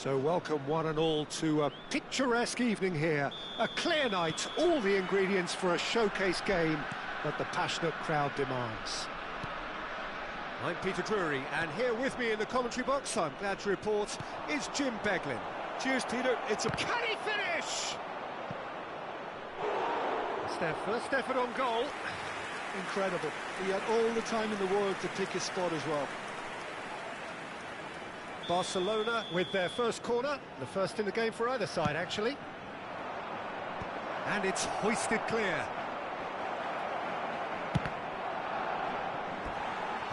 So welcome one and all to a picturesque evening here. A clear night, all the ingredients for a showcase game that the passionate crowd demands. I'm Peter Drury, and here with me in the commentary box, I'm glad to report, is Jim Beglin. Cheers, Peter. It's a... Can he finish? It's their first effort on goal. Incredible. He had all the time in the world to pick his spot as well. Barcelona with their first corner, the first in the game for either side, actually. And it's hoisted clear.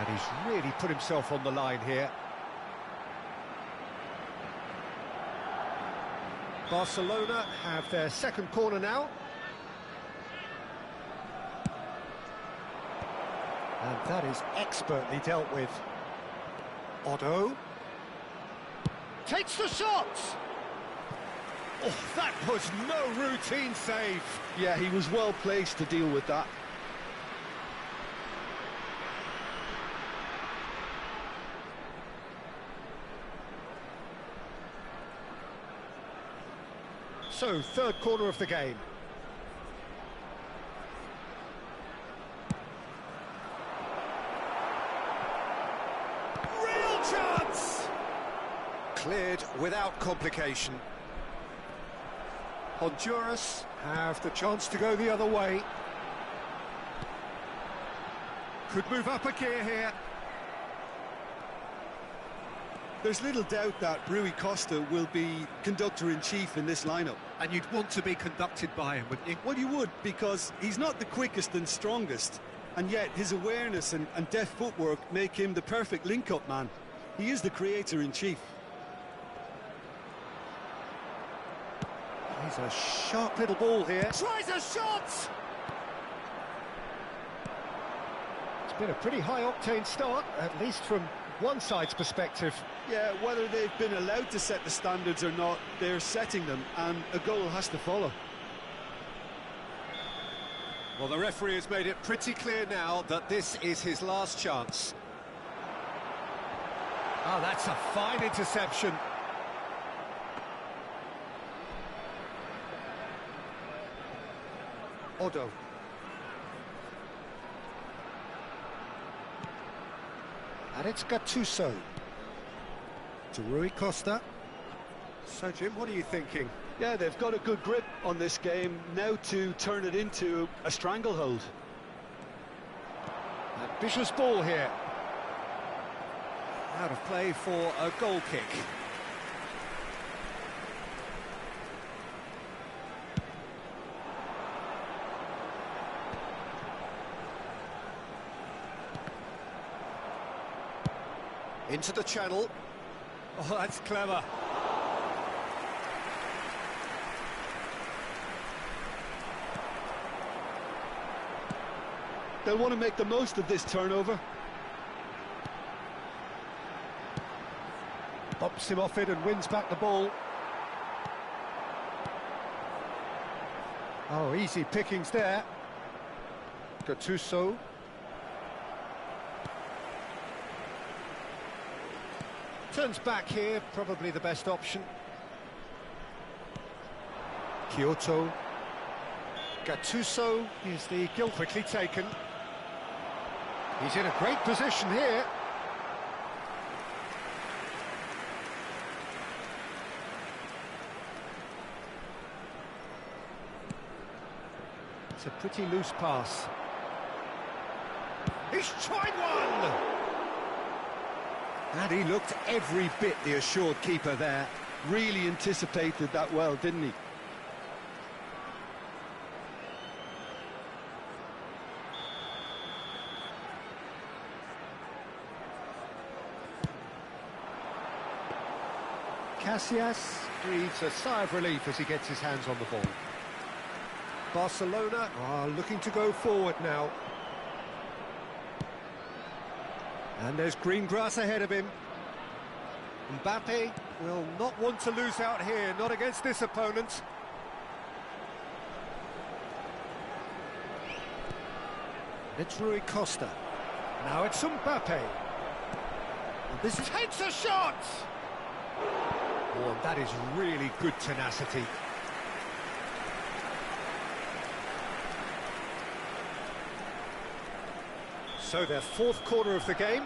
And he's really put himself on the line here. Barcelona have their second corner now. And that is expertly dealt with. Otto takes the shot! Oh, that was no routine save. Yeah, he was well placed to deal with that. So, third corner of the game. Real chance! Cleared without complication. Honduras have the chance to go the other way. Could move up a gear here. There's little doubt that Rui Costa will be conductor-in-chief in this lineup. And you'd want to be conducted by him, wouldn't you? Well, you would, because he's not the quickest and strongest, and yet his awareness and deft footwork make him the perfect link-up man. He is the creator-in-chief. He's a sharp little ball here. Tries a shot! It's been a pretty high-octane start, at least from one side's perspective. Yeah, whether they've been allowed to set the standards or not, they're setting them, and a goal has to follow. Well, the referee has made it pretty clear now that this is his last chance. Oh, that's a fine interception. Otto. And it's Gattuso. To Rui Costa. So, Jim, what are you thinking? Yeah, they've got a good grip on this game, now to turn it into a stranglehold. Ambitious ball here. Out of play for a goal kick. Into the channel. Oh, that's clever. They'll want to make the most of this turnover. Bops him off it and wins back the ball. Oh, easy pickings there. Gattuso. Turns back here, probably the best option. Kyoto. Gattuso is the gill quickly taken. He's in a great position here. It's a pretty loose pass. He's tried one! And he looked every bit the assured keeper there. Really anticipated that well, didn't he? Casillas breathes a sigh of relief as he gets his hands on the ball. Barcelona are looking to go forward now. And there's green grass ahead of him. Mbappe will not want to lose out here, not against this opponent. It's Rui Costa. Now it's Mbappe. And this is... Takes a shot! Oh, and that is really good tenacity. So their fourth quarter of the game.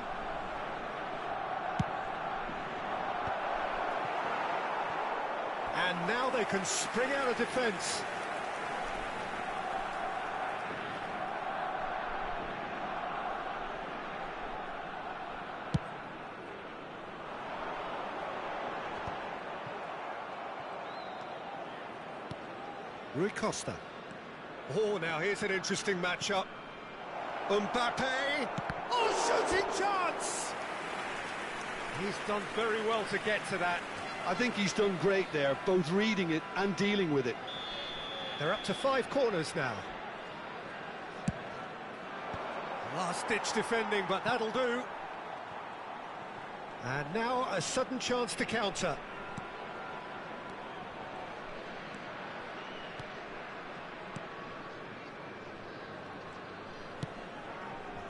And now they can spring out of defence. Rui Costa. Oh, now here's an interesting matchup. Mbappe! Oh, shooting chance! He's done very well to get to that. I think he's done great there, both reading it and dealing with it. They're up to 5 corners now. Last-ditch defending, but that'll do. And now a sudden chance to counter.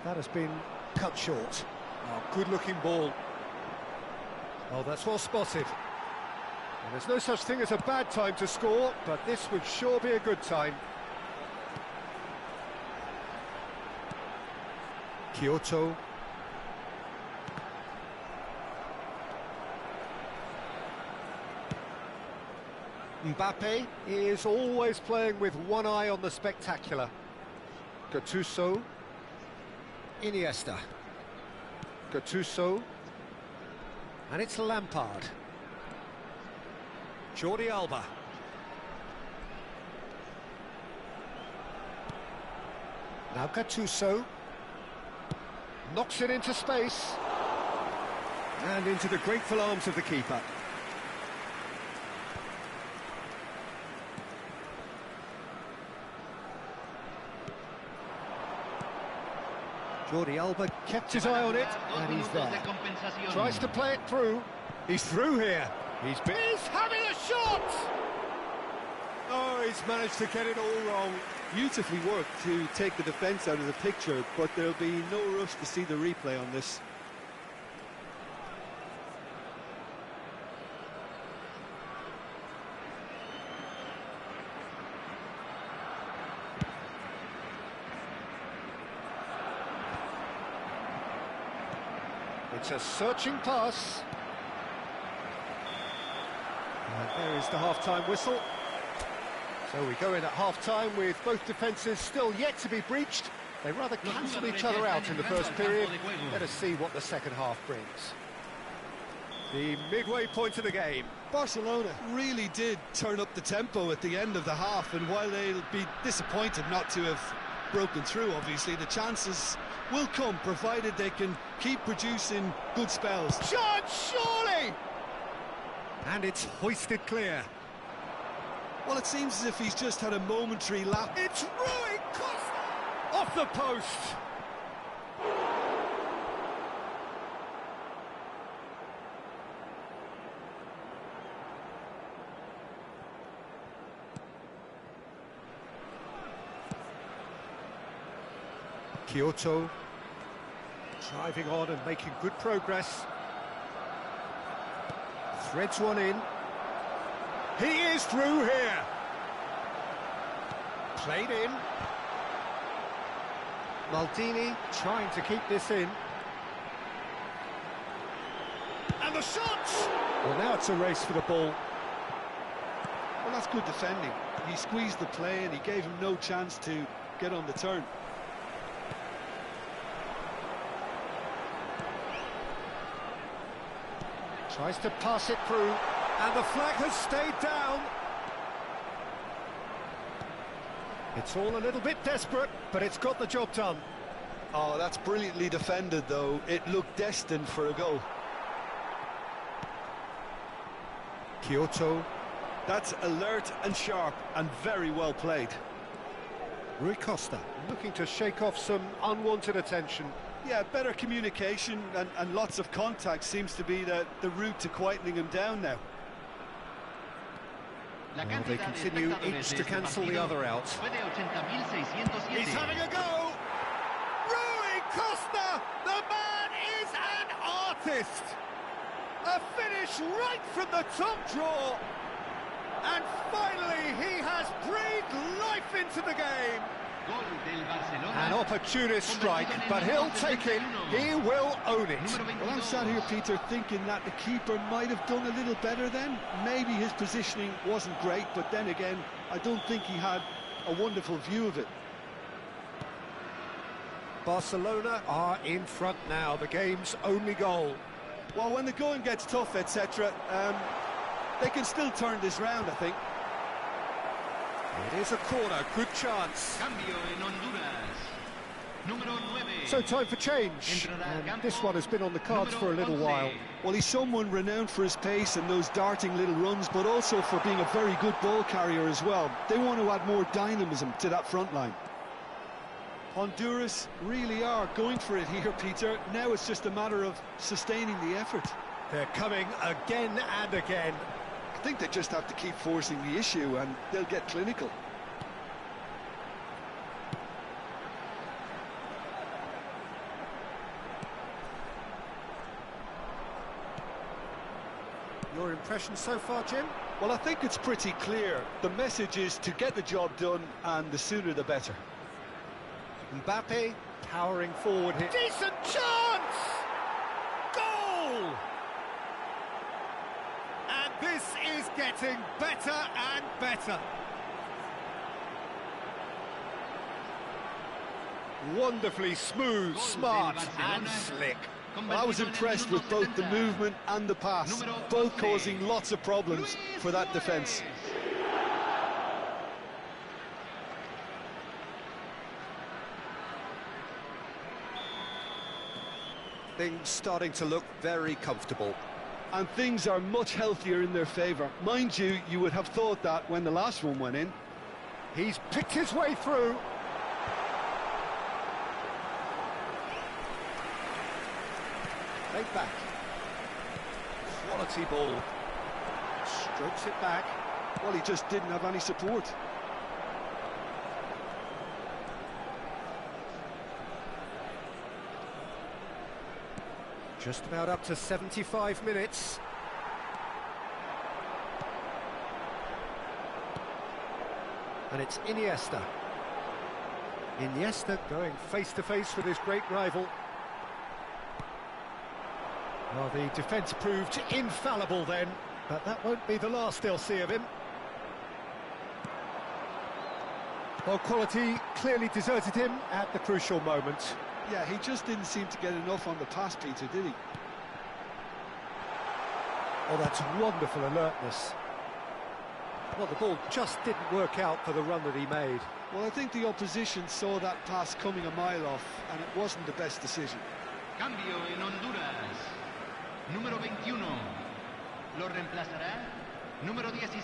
That has been cut short. Oh, good-looking ball. Oh, that's well spotted. And there's no such thing as a bad time to score, but this would sure be a good time. Kyoto. Mbappe is always playing with one eye on the spectacular. Gattuso. Iniesta. Gattuso. And it's Lampard. Jordi Alba. Now Gattuso. Knocks it into space. And into the grateful arms of the keeper. Jordi Alba kept his eye on it, and he's there. Tries to play it through. He's through here. He's having a shot! Oh, he's managed to get it all wrong. Beautifully worked to take the defence out of the picture, but there'll be no rush to see the replay on this. It's a searching pass. And there is the half-time whistle. So we go in at half-time with both defences still yet to be breached. They rather cancelled each other out in the first period. Let us see what the second half brings. The midway point of the game. Barcelona really did turn up the tempo at the end of the half, and while they'll be disappointed not to have broken through, obviously, the chances will come, provided they can keep producing good spells. Shot, surely! And it's hoisted clear. Well, it seems as if he's just had a momentary lapse. It's Rui Costa! Off the post! Kyoto driving on and making good progress. Threads one in. He is through here. Played in. Maldini trying to keep this in. And the shot! Well, now it's a race for the ball. Well, that's good defending. He squeezed the play and he gave him no chance to get on the turn. Tries to pass it through, and the flag has stayed down. It's all a little bit desperate, but it's got the job done. Oh, that's brilliantly defended, though. It looked destined for a goal. Kyoto. That's alert and sharp, and very well played. Rui Costa looking to shake off some unwanted attention. Yeah, better communication and lots of contact seems to be the route to quietening him down now. Well, they continue each to cancel the other out. He's having a go! Rui Costa! The man is an artist! A finish right from the top draw. And finally, he has breathed life into the game. An opportunist strike, but he'll take it. He will own it. Well, I'm sat here, Peter, thinking that the keeper might have done a little better then. Maybe his positioning wasn't great, but then again, I don't think he had a wonderful view of it. Barcelona are in front now, the game's only goal. Well, when the going gets tough, etc., they can still turn this round, I think. It is a corner, good chance. So time for change, and this one has been on the cards for a little while. Well, he's someone renowned for his pace and those darting little runs, but also for being a very good ball carrier as well. They want to add more dynamism to that front line. Honduras really are going for it here, Peter. Now it's just a matter of sustaining the effort. They're coming again and again. I think they just have to keep forcing the issue and they'll get clinical. Your impression so far, Jim? Well, I think it's pretty clear. The message is to get the job done, and the sooner the better. Mbappe powering forward here. Decent chance! Goal! And this is getting better and better. Wonderfully smooth, smart and slick. Well, I was impressed with both the movement and the pass, both causing lots of problems for that defence. Things starting to look very comfortable. And things are much healthier in their favour. Mind you, you would have thought that when the last one went in. He's picked his way through. Played back. Quality ball. Strokes it back. Well, he just didn't have any support. Just about up to 75 minutes. And it's Iniesta. Iniesta going face-to-face with his great rival. Well, the defence proved infallible then, but that won't be the last they'll see of him. Well, quality clearly deserted him at the crucial moment. Yeah, he just didn't seem to get enough on the pass, Peter, did he? Oh, that's wonderful alertness. Well, the ball just didn't work out for the run that he made. Well, I think the opposition saw that pass coming a mile off, and it wasn't the best decision. Cambio en Honduras. Número 21. Lo reemplazará. Número 16.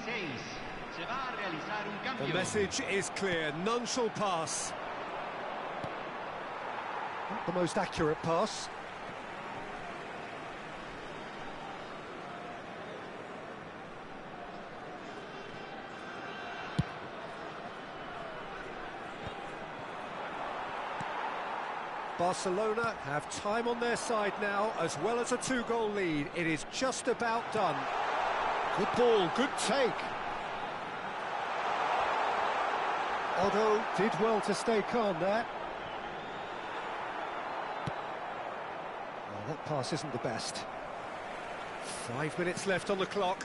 Se va a realizar un cambio. The message is clear. None shall pass. Not the most accurate pass. Barcelona have time on their side now, as well as a two-goal lead. It is just about done. Good ball, good take. Otto did well to stay calm there. Well, that pass isn't the best. 5 minutes left on the clock.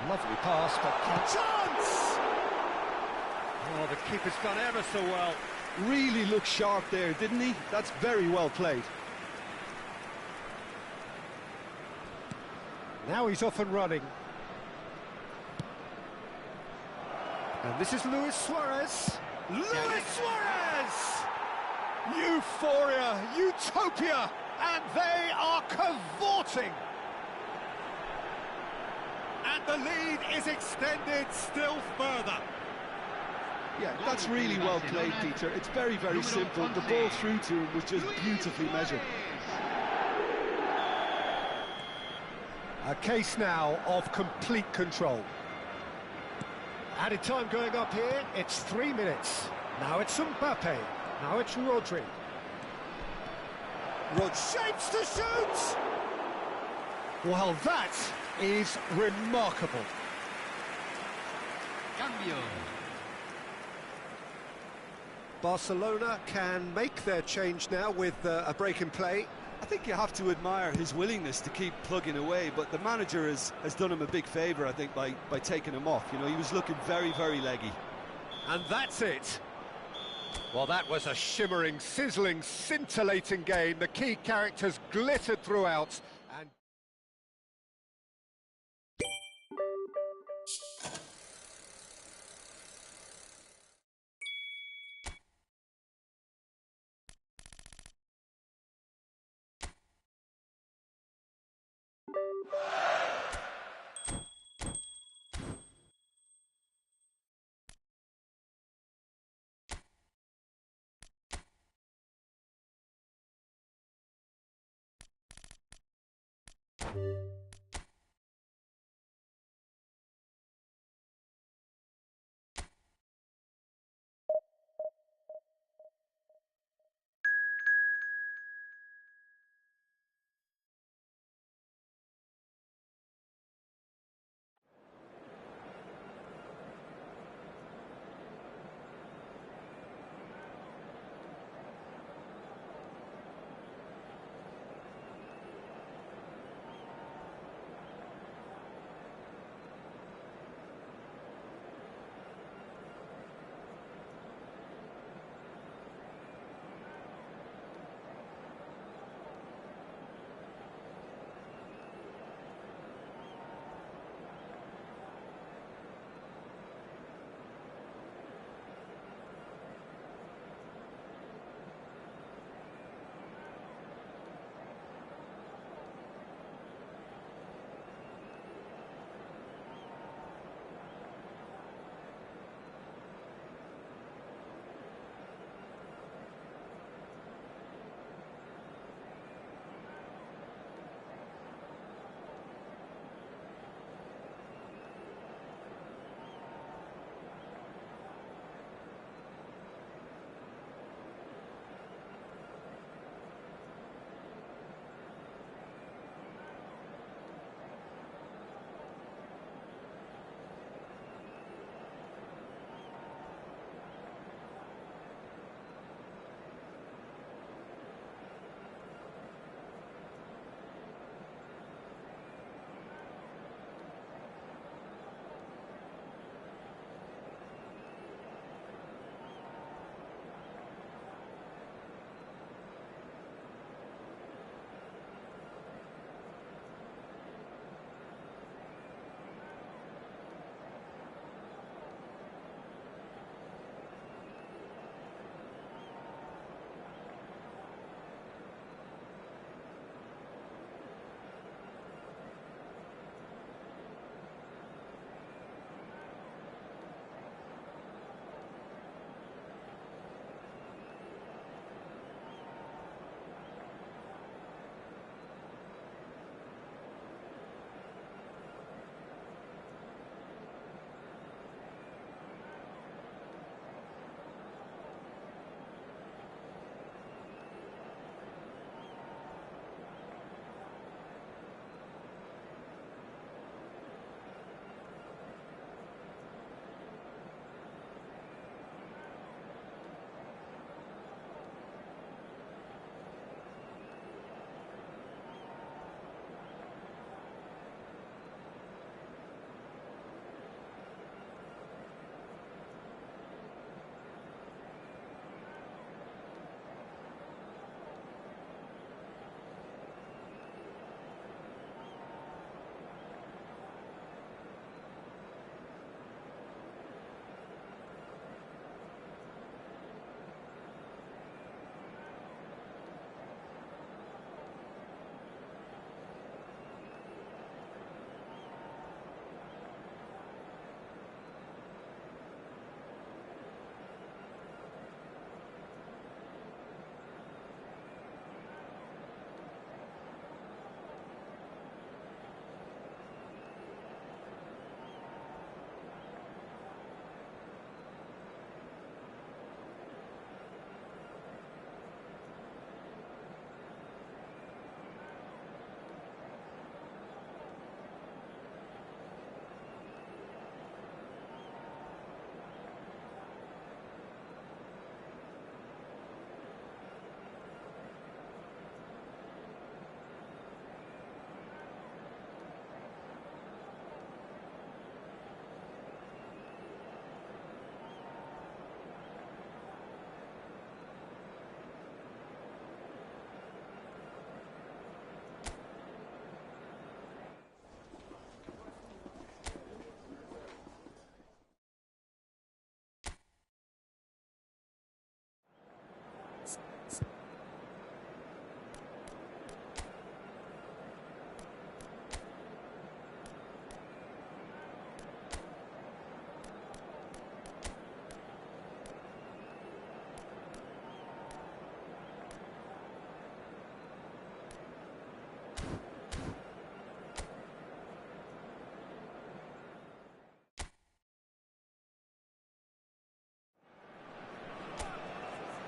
Lovely pass, but chance! Oh, the keeper's done ever so well. Really looked sharp there, didn't he? That's very well played. Now he's off and running. And this is Luis Suarez. Luis Suarez! Euphoria, utopia, and they are cavorting. And the lead is extended still further. Yeah, that's really well played, Peter. It's very, very simple. The ball through to him was just beautifully measured. A case now of complete control. Added time going up here, it's 3 minutes. Now it's Mbappe, now it's Rodri. Rod shapes to shoot! Well, that is remarkable. Cambio. Barcelona can make their change now with a break in play. I think you have to admire his willingness to keep plugging away, but the manager has done him a big favour, I think, by taking him off. You know, he was looking very, very leggy. And that's it. Well, that was a shimmering, sizzling, scintillating game. The key characters glittered throughout. And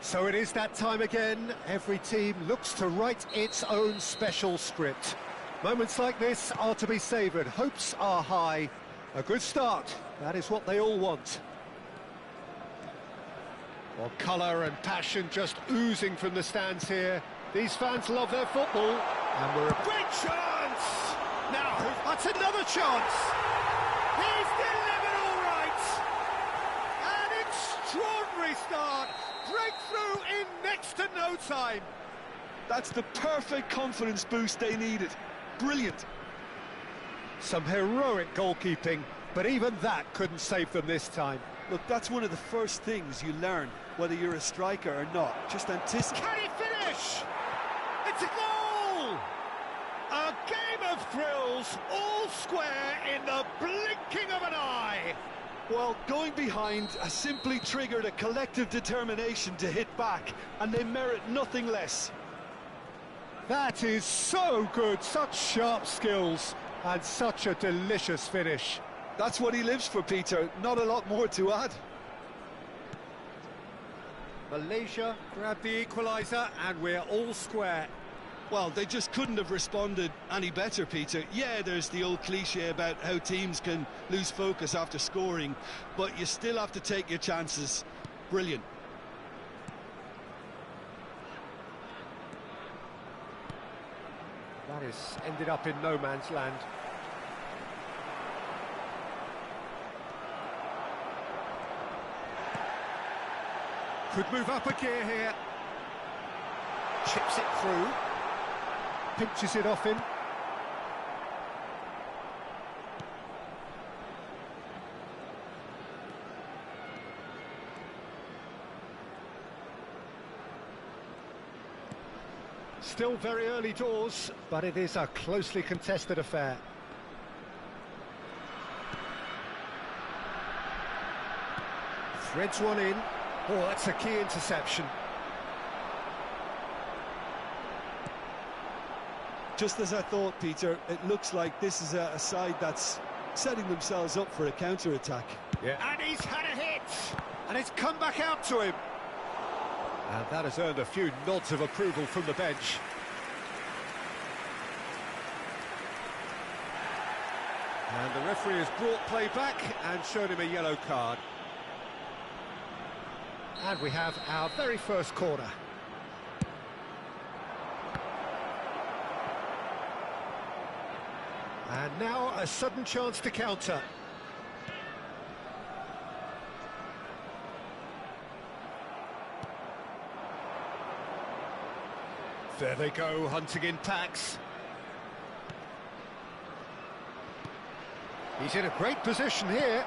So it is that time again. Every team looks to write its own special script. Moments like this are to be savoured. Hopes are high. A good start. That is what they all want. Well, colour and passion just oozing from the stands here. These fans love their football. And we're a great chance! Now, that's another chance! He's delivered all right! An extraordinary start! Breakthrough in next to no time! That's the perfect confidence boost they needed. Brilliant. Some heroic goalkeeping, but even that couldn't save them this time. Look, that's one of the first things you learn, whether you're a striker or not. Just anticipate. Can he finish? It's a goal! A game of thrills, all square in the blinking of an eye. Well, going behind has simply triggered a collective determination to hit back, and they merit nothing less. That is so good, such sharp skills, and such a delicious finish. That's what he lives for, Peter. Not a lot more to add. Malaysia grabbed the equaliser, and we're all square. Well, they just couldn't have responded any better, Peter. Yeah, there's the old cliche about how teams can lose focus after scoring, but you still have to take your chances. Brilliant. That has ended up in no man's land. Could move up a gear here. Chips it through. Pinches it off him. Still very early doors, but it is a closely contested affair. Threads one in. Oh, that's a key interception. Just as I thought, Peter, it looks like this is a side that's setting themselves up for a counter-attack. Yeah. And he's had a hit! And it's come back out to him. And that has earned a few nods of approval from the bench. And the referee has brought play back and shown him a yellow card. And we have our very first corner. And now a sudden chance to counter. There they go, hunting in packs. He's in a great position here.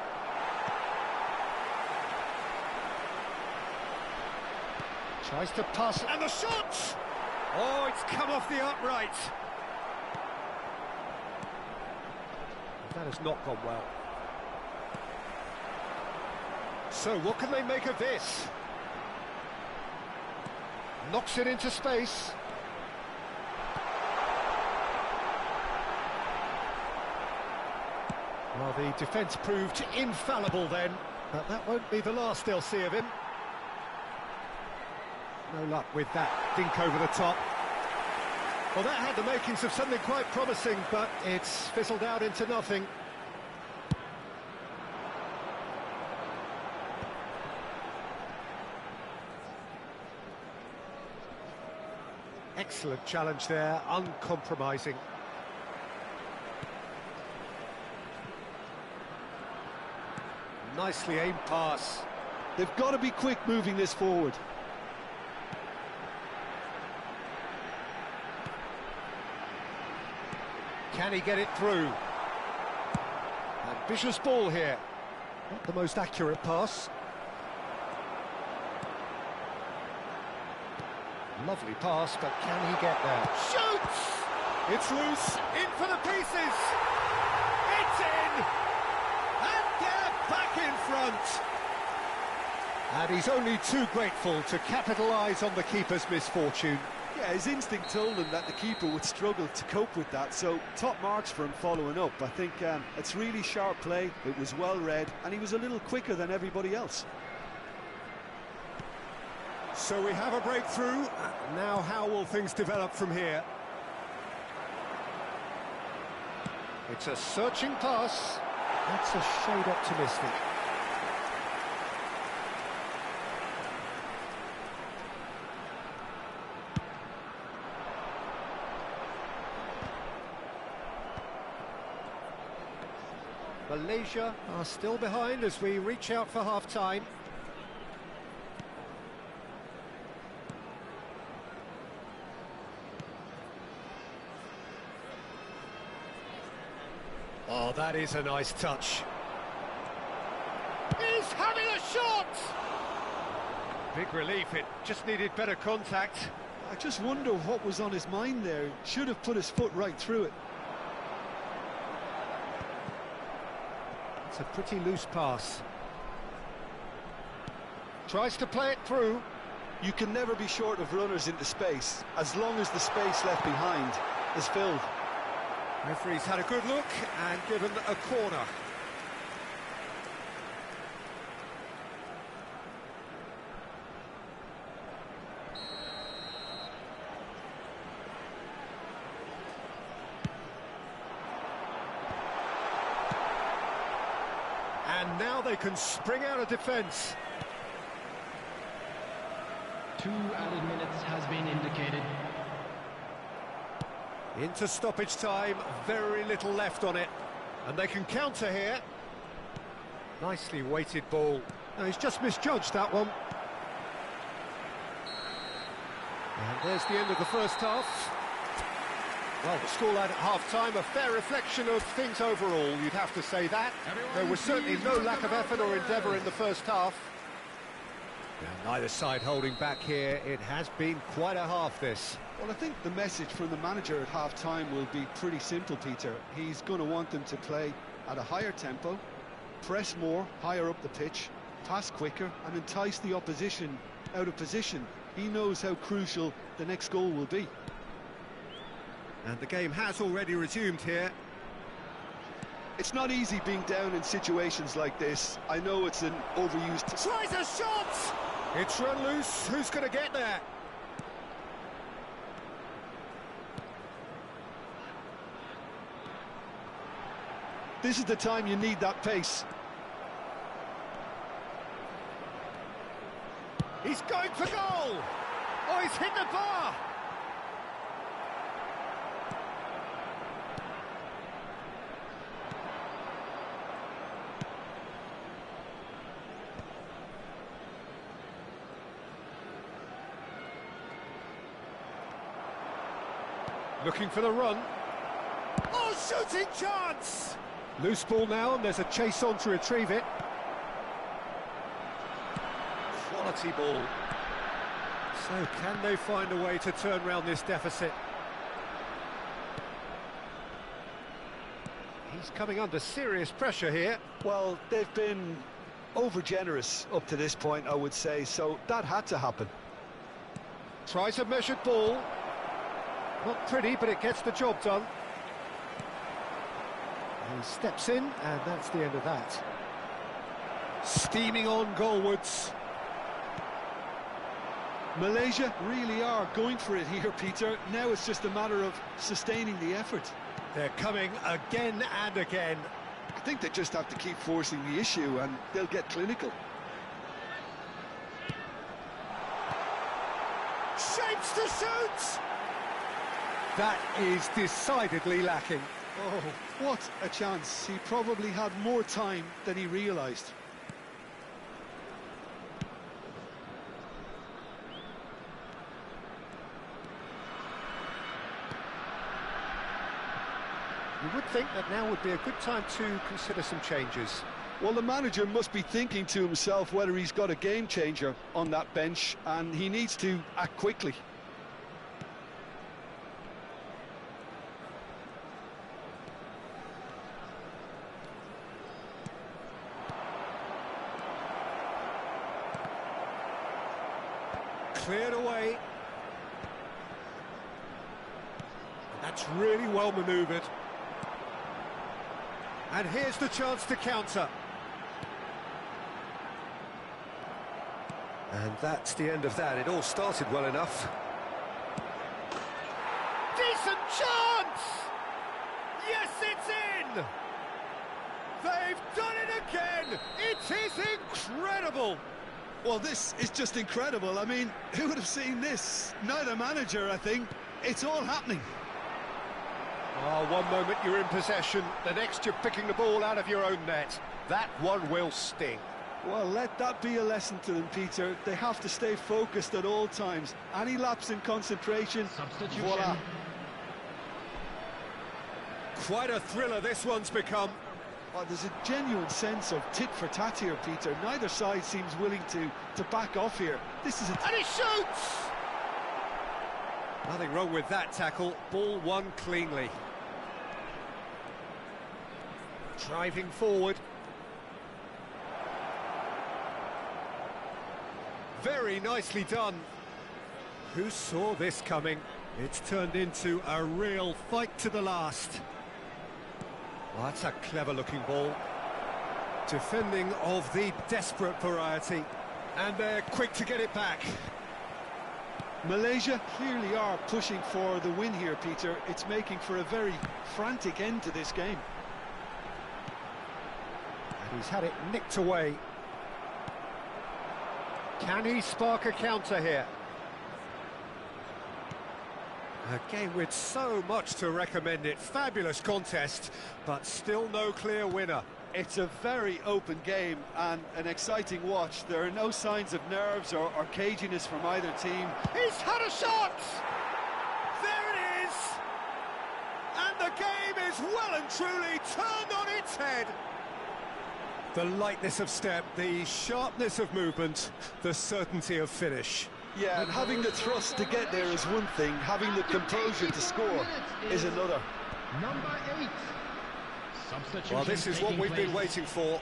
Tries to pass, and the shot! Oh, it's come off the upright. That has not gone well. So, what can they make of this? Knocks it into space. Well, the defence proved infallible then, but that won't be the last they'll see of him. No luck with that dink over the top. Well, that had the makings of something quite promising, but it's fizzled out into nothing. Excellent challenge there, uncompromising. Nicely aimed pass. They've got to be quick moving this forward. Can he get it through? Ambitious ball here. Not the most accurate pass. Lovely pass, but can he get there? Shoots! It's loose, in for the pieces! It's in! And they're back in front! And he's only too grateful to capitalise on the keeper's misfortune. Yeah, his instinct told him that the keeper would struggle to cope with that, so top marks for him following up. I think it's really sharp play, it was well read, and he was a little quicker than everybody else. So we have a breakthrough. Now how will things develop from here? It's a searching pass. That's a shade optimistic. Malaysia are still behind as we reach out for half-time. Oh, that is a nice touch. He's having a shot! Big relief, it just needed better contact. I just wonder what was on his mind there. Should have put his foot right through it. It's a pretty loose pass. Tries to play it through. You can never be short of runners into space, as long as the space left behind is filled. Referee's had a good look and given a corner. And now they can spring out of defence. 2 added minutes has been indicated. Into stoppage time, very little left on it. And they can counter here. Nicely weighted ball. No, he's just misjudged that one. And there's the end of the first half. Well, the scoreline at half-time, a fair reflection of things overall, you'd have to say that. There was certainly no lack of effort or endeavour in the first half. And neither side holding back here. It has been quite a half, this. Well, I think the message from the manager at half-time will be pretty simple, Peter. He's going to want them to play at a higher tempo, press more, higher up the pitch, pass quicker, and entice the opposition out of position. He knows how crucial the next goal will be. And the game has already resumed here. It's not easy being down in situations like this. I know it's an overused... Tries a shot! It's run loose. Who's going to get there? This is the time you need that pace. He's going for goal! Oh, he's hit the bar! Looking for the run. Oh, shooting chance! Loose ball now, and there's a chase on to retrieve it. Quality ball. So, can they find a way to turn around this deficit? He's coming under serious pressure here. Well, they've been over-generous up to this point, I would say, so that had to happen. Tries a measured ball. Not pretty, but it gets the job done. He steps in, and that's the end of that. Steaming on goalwards. Malaysia really are going for it here, Peter. Now it's just a matter of sustaining the effort. They're coming again and again. I think they just have to keep forcing the issue, and they'll get clinical. Shapes to shoot! That is decidedly lacking. Oh, what a chance. He probably had more time than he realised. You would think that now would be a good time to consider some changes. Well, the manager must be thinking to himself whether he's got a game changer on that bench, and he needs to act quickly. Cleared away. And that's really well manoeuvred. And here's the chance to counter. And that's the end of that. It all started well enough. Decent chance! Yes, it's in! They've done it again! It is incredible! Well, this is just incredible. I mean, who would have seen this? Neither manager, I think. It's all happening. Oh, one moment you're in possession, the next you're picking the ball out of your own net. That one will sting. Well, let that be a lesson to them, Peter. They have to stay focused at all times. Any lapse in concentration, Substitution. voila. Quite a thriller this one's become. Oh, there's a genuine sense of tit for tat here, Peter. Neither side seems willing to back off here. This is a... And he shoots! Nothing wrong with that tackle. Ball won cleanly. Driving forward. Very nicely done. Who saw this coming? It's turned into a real fight to the last. Well, that's a clever-looking ball. Defending of the desperate variety. And they're quick to get it back. Malaysia clearly are pushing for the win here, Peter. It's making for a very frantic end to this game. And he's had it nicked away. Can he spark a counter here? A game with so much to recommend it. Fabulous contest, but still no clear winner. It's a very open game and an exciting watch. There are no signs of nerves or caginess from either team. He's had a shot! There it is! And the game is well and truly turned on its head. The lightness of step, the sharpness of movement, the certainty of finish. Yeah, and having the thrust to get there is one thing, having the composure to score is another. Number 8. Substitution. Well, this is what we've been waiting for.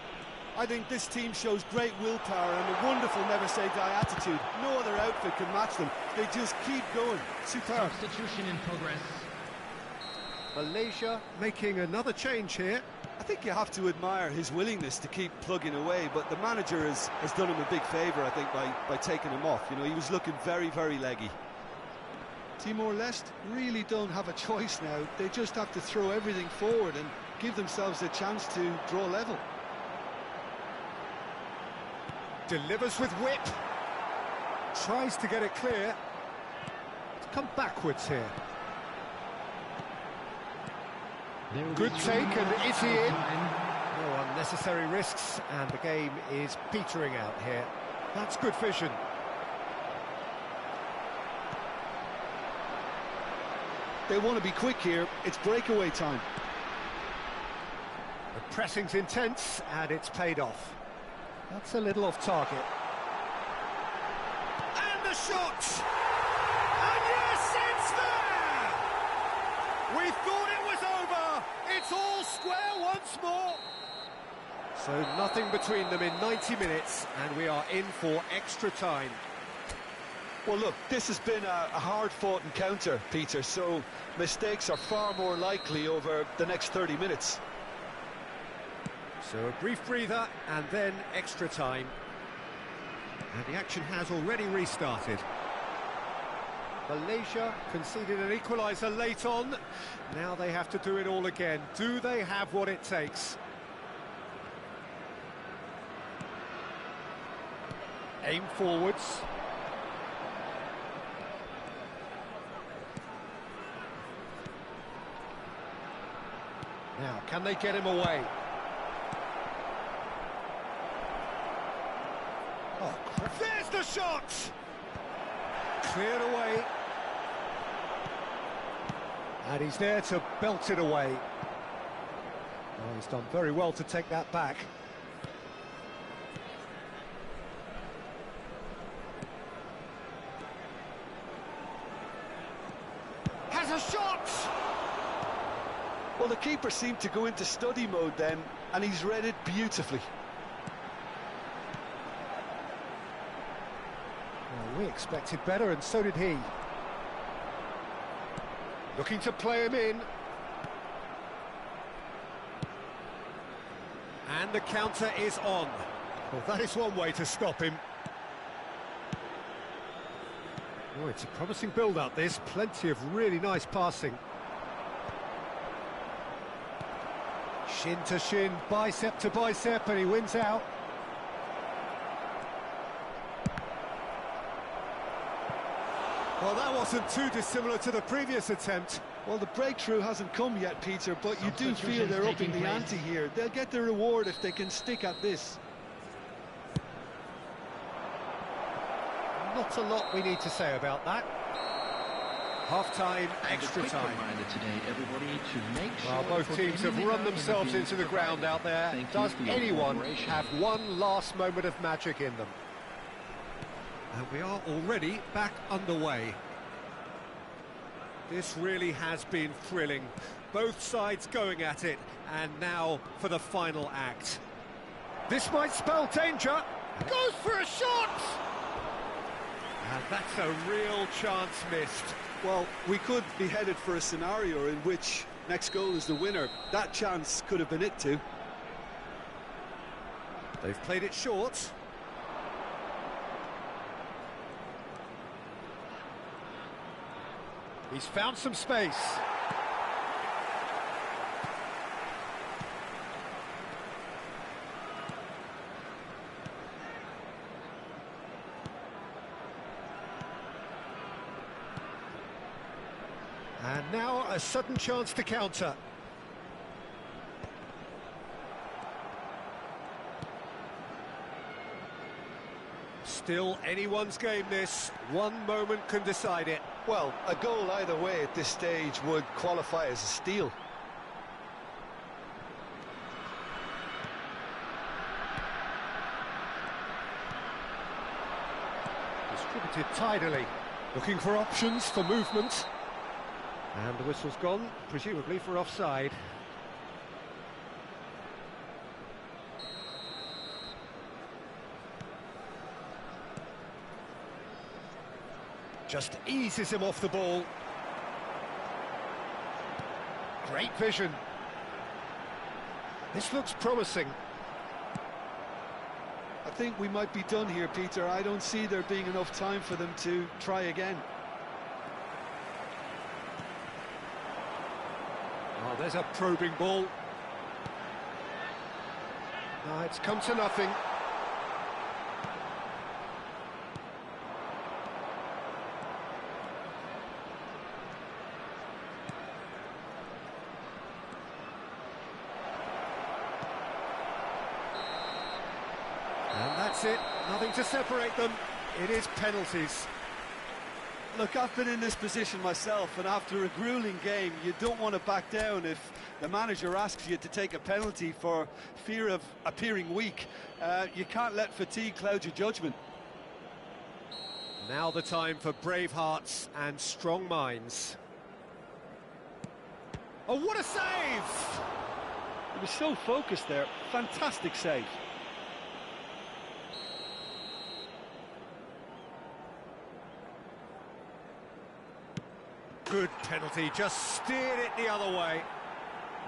I think this team shows great willpower and a wonderful never-say-die attitude. No other outfit can match them. They just keep going. Superb. Substitution in progress. Malaysia making another change here. I think you have to admire his willingness to keep plugging away, but the manager has done him a big favour, I think, by taking him off. You know, he was looking very, very leggy. Timor-Leste really don't have a choice now. They just have to throw everything forward and give themselves a chance to draw level. Delivers with whip. Tries to get it clear. It's come backwards here. Good take, and is he in? No unnecessary risks, and the game is petering out here. That's good vision. They want to be quick here. It's breakaway time. The pressing's intense, and it's paid off. That's a little off target. And the shot! And yes, it's there! We thought it was over. It's all square once more. So nothing between them in 90 minutes, and we are in for extra time. Well, look, this has been a hard-fought encounter, Peter, so mistakes are far more likely over the next 30 minutes. So a brief breather, and then extra time. And the action has already restarted. Malaysia conceded an equaliser late on. Now they have to do it all again. Do they have what it takes? Aim forwards. Now, can they get him away? Oh, there's the shot! Cleared away. And he's there to belt it away. Oh, he's done very well to take that back. Has a shot! Well, the keeper seemed to go into study mode then, and he's read it beautifully. Well, we expected better, and so did he. Looking to play him in. And the counter is on. Well, that is one way to stop him. Oh, it's a promising build-up, this. Plenty of really nice passing. Shin to shin, bicep to bicep, and he wins out. Well, that wasn't too dissimilar to the previous attempt. Well, the breakthrough hasn't come yet, Peter, but you do feel they're upping the ante here. They'll get the reward if they can stick at this. Not a lot we need to say about that. Half-time, extra time. Today, everybody, to make well, both teams have run themselves into the ground out there. Does anyone have one last moment of magic in them? And we are already back underway. This really has been thrilling. Both sides going at it, and now for the final act. This might spell danger. Goes for a shot! And that's a real chance missed. Well, we could be headed for a scenario in which next goal is the winner. That chance could have been it too. They've played it short. He's found some space. And now a sudden chance to counter. Still anyone's game, this. One moment can decide it. Well, a goal either way at this stage would qualify as a steal. Distributed tidily. Looking for options for movement. And the whistle's gone, presumably for offside. Just eases him off the ball. Great vision. This looks promising. I think we might be done here, Peter. I don't see there being enough time for them to try again. Oh, there's a probing ball. No, it's come to nothing. And that's it, nothing to separate them. It is penalties. Look, I've been in this position myself, and after a grueling game, you don't want to back down if the manager asks you to take a penalty for fear of appearing weak. You can't let fatigue cloud your judgment. Now the time for brave hearts and strong minds. Oh, what a save! He was so focused there. Fantastic save. Good penalty, just steered it the other way.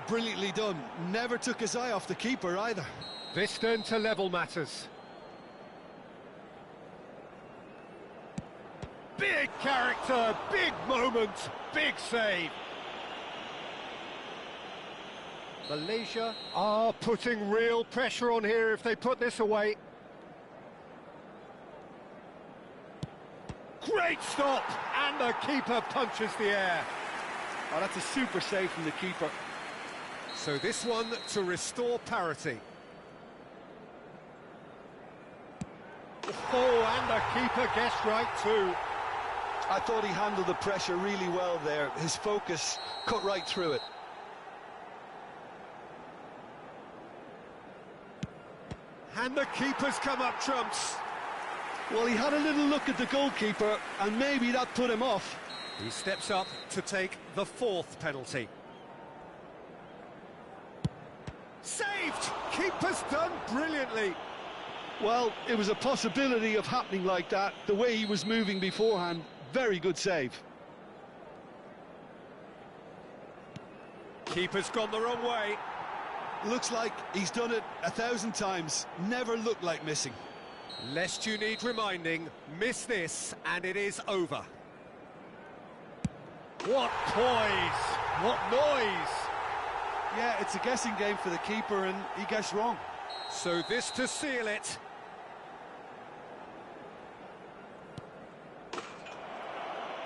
Brilliantly done. Never took his eye off the keeper either. This then to level matters. Big character, big moment, big save. Malaysia are putting real pressure on here if they put this away. Great stop, and the keeper punches the air. Oh, that's a super save from the keeper. So this one to restore parity. Oh, and the keeper guessed right too. I thought he handled the pressure really well there. His focus cut right through it. And the keeper's come up trumps. Well, he had a little look at the goalkeeper, and maybe that put him off. He steps up to take the fourth penalty. Saved! Keeper's done brilliantly. Well, it was a possibility of happening like that. The way he was moving beforehand, very good save. Keeper's gone the wrong way. Looks like he's done it 1,000 times. Never looked like missing. Lest you need reminding, miss this and it is over. What poise! What noise! Yeah, it's a guessing game for the keeper, and he guessed wrong. So this to seal it.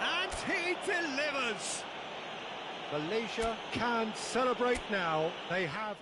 And he delivers! Malaysia can celebrate now. They have...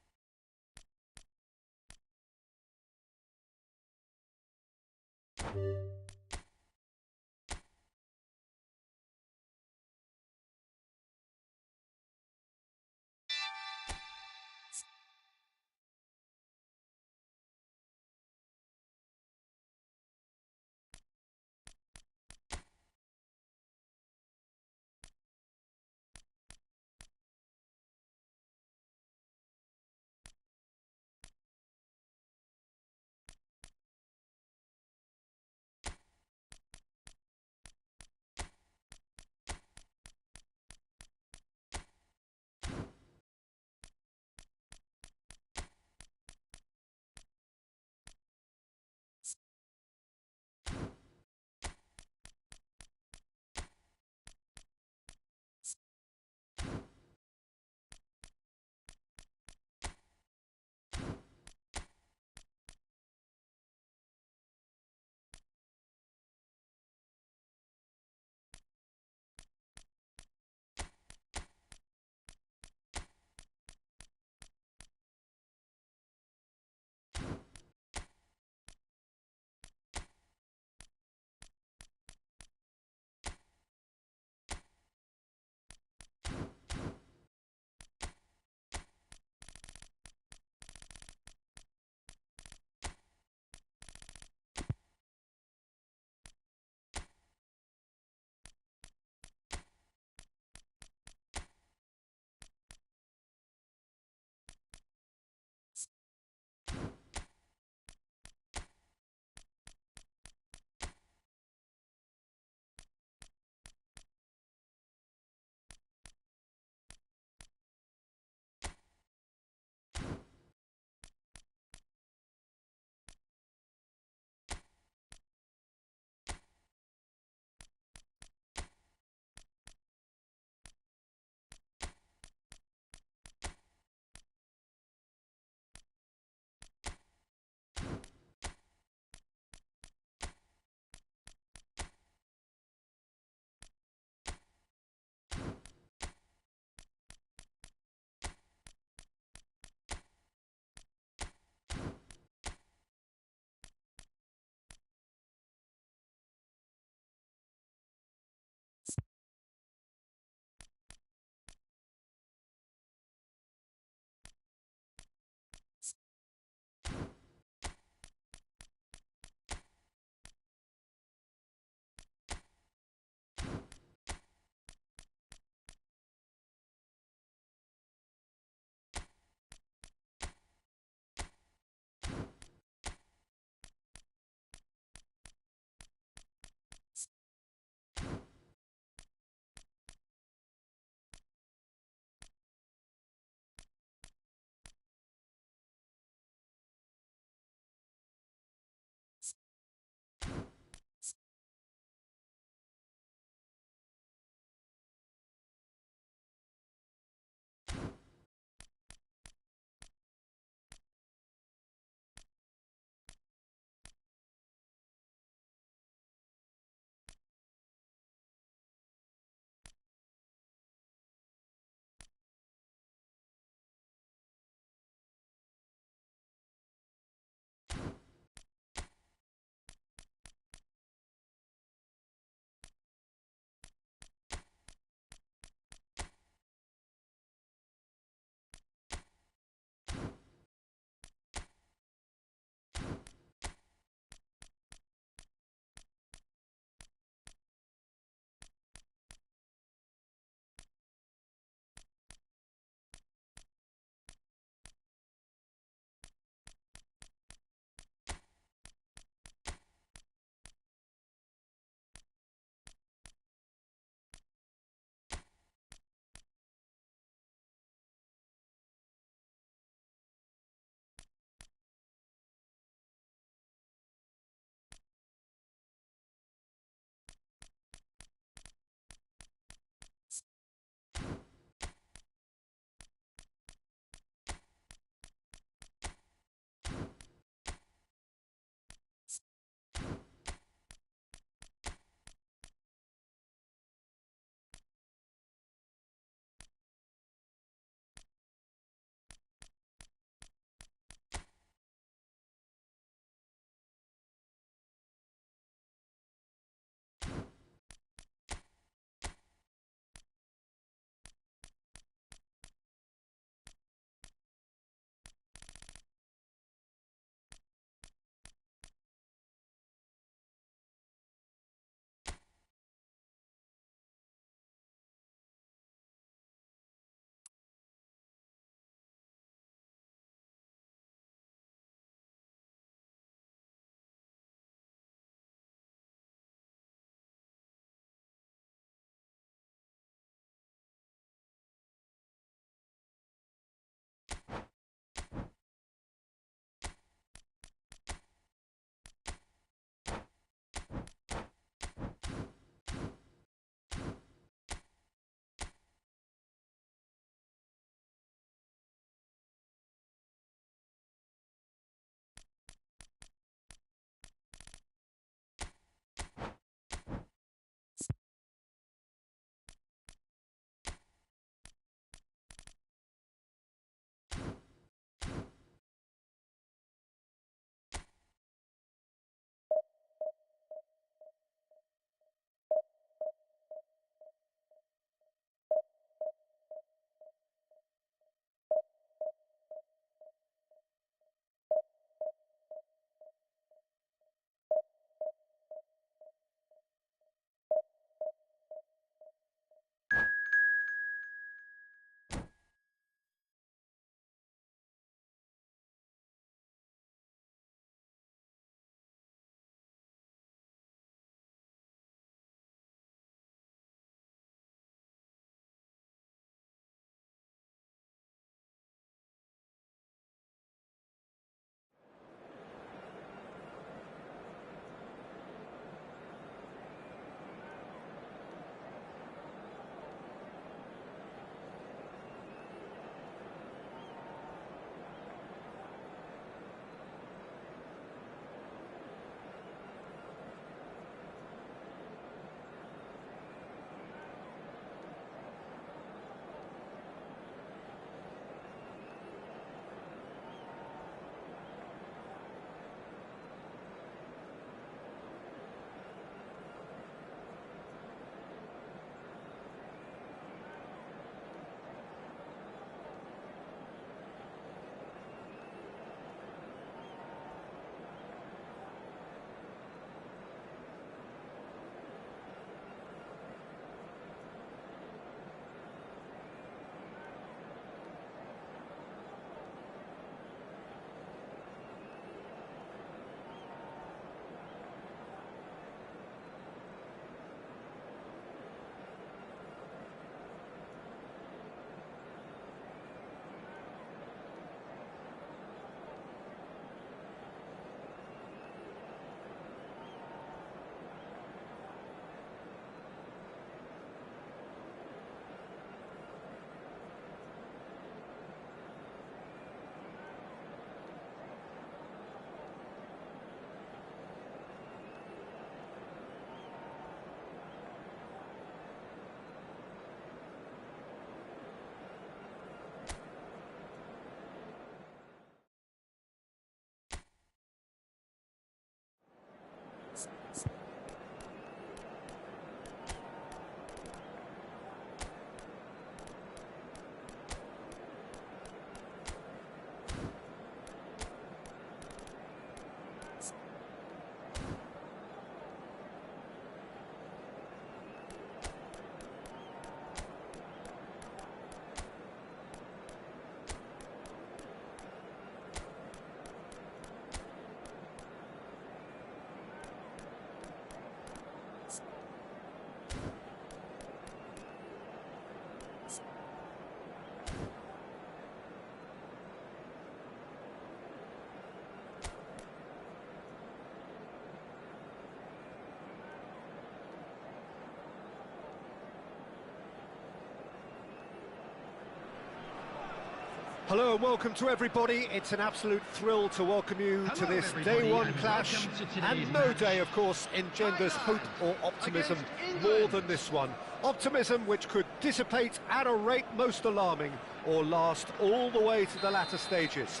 Hello and welcome to everybody. It's an absolute thrill to welcome you to this day one clash, and no day, of course, engenders hope or optimism more than this one. Optimism which could dissipate at a rate most alarming or last all the way to the latter stages.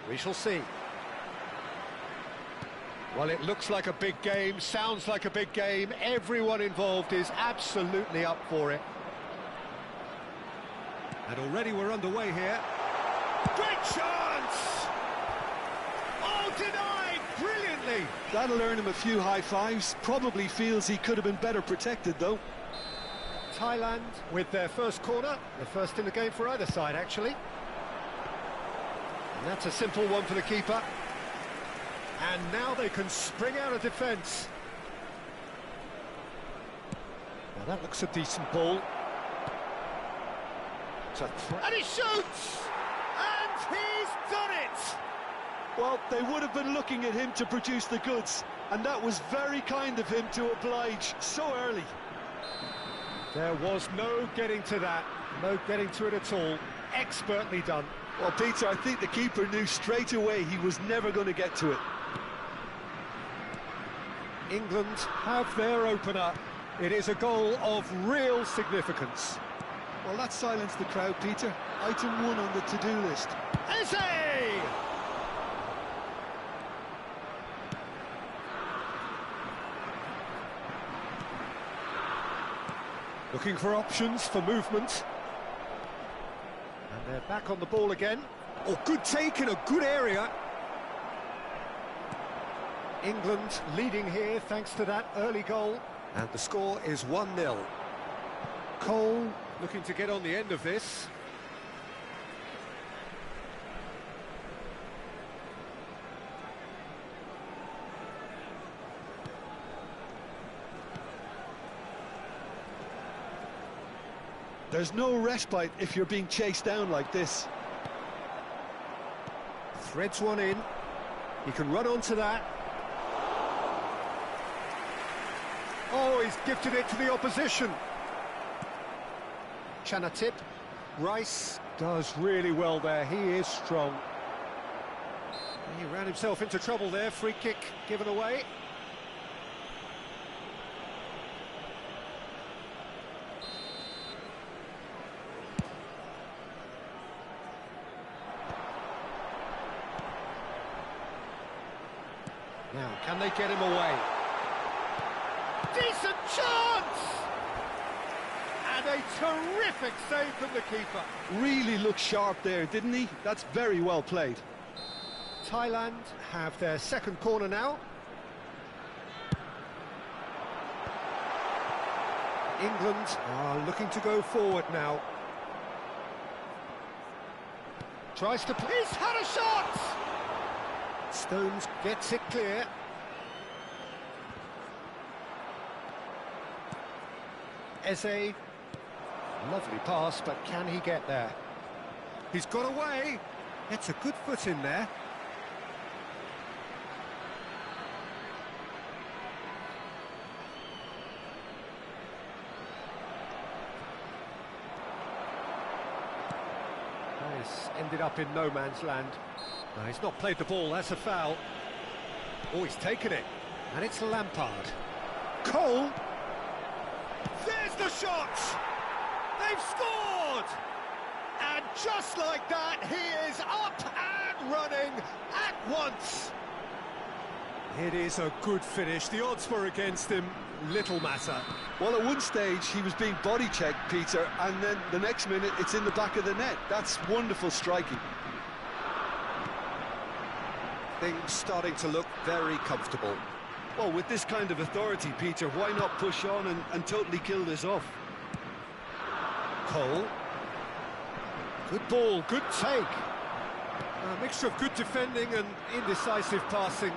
We shall see. Well, it looks like a big game, sounds like a big game. Everyone involved is absolutely up for it. And already we're underway here. Great chance! Oh, denied brilliantly! That'll earn him a few high fives. Probably feels he could have been better protected, though. Thailand with their first corner, the first in the game for either side, actually. And that's a simple one for the keeper. And now they can spring out of defence. Now that looks a decent ball. And he shoots! And he's done it! Well, they would have been looking at him to produce the goods, and that was very kind of him to oblige so early. There was no getting to that, no getting to it at all. Expertly done. Well, Peter, I think the keeper knew straight away he was never going to get to it. England have their opener. It is a goal of real significance. Well, that silenced the crowd, Peter. Item 1 on the to-do list. Eze! Looking for options for movement. And they're back on the ball again. Oh, good take in a good area. England leading here thanks to that early goal. And the score is 1-0. Cole looking to get on the end of this. There's no respite if you're being chased down like this. Threads one in. He can run onto that. Oh, he's gifted it to the opposition. Chanatip. Rice does really well there. He is strong. He ran himself into trouble there. Free kick given away. Now, can they get him away? Decent chance! And a terrific save from the keeper. Really looked sharp there, didn't he? That's very well played. Thailand have their second corner now. England are looking to go forward now. Tries to... He's had a shot! Stones gets it clear. Eze. Lovely pass, but can he get there? He's got away. It's a good foot in there. This ended up in no man's land. No, he's not played the ball, that's a foul. Oh, he's taken it. And it's Lampard. Cole. There's the shot! They've scored! And just like that, he is up and running at once. It is a good finish. The odds were against him. Little matter. Well, at one stage, he was being body-checked, Peter, and then the next minute, it's in the back of the net. That's wonderful striking. Things starting to look very comfortable. Well, with this kind of authority, Peter, why not push on and totally kill this off? Cole. Good ball, good take. A mixture of good defending and indecisive passing.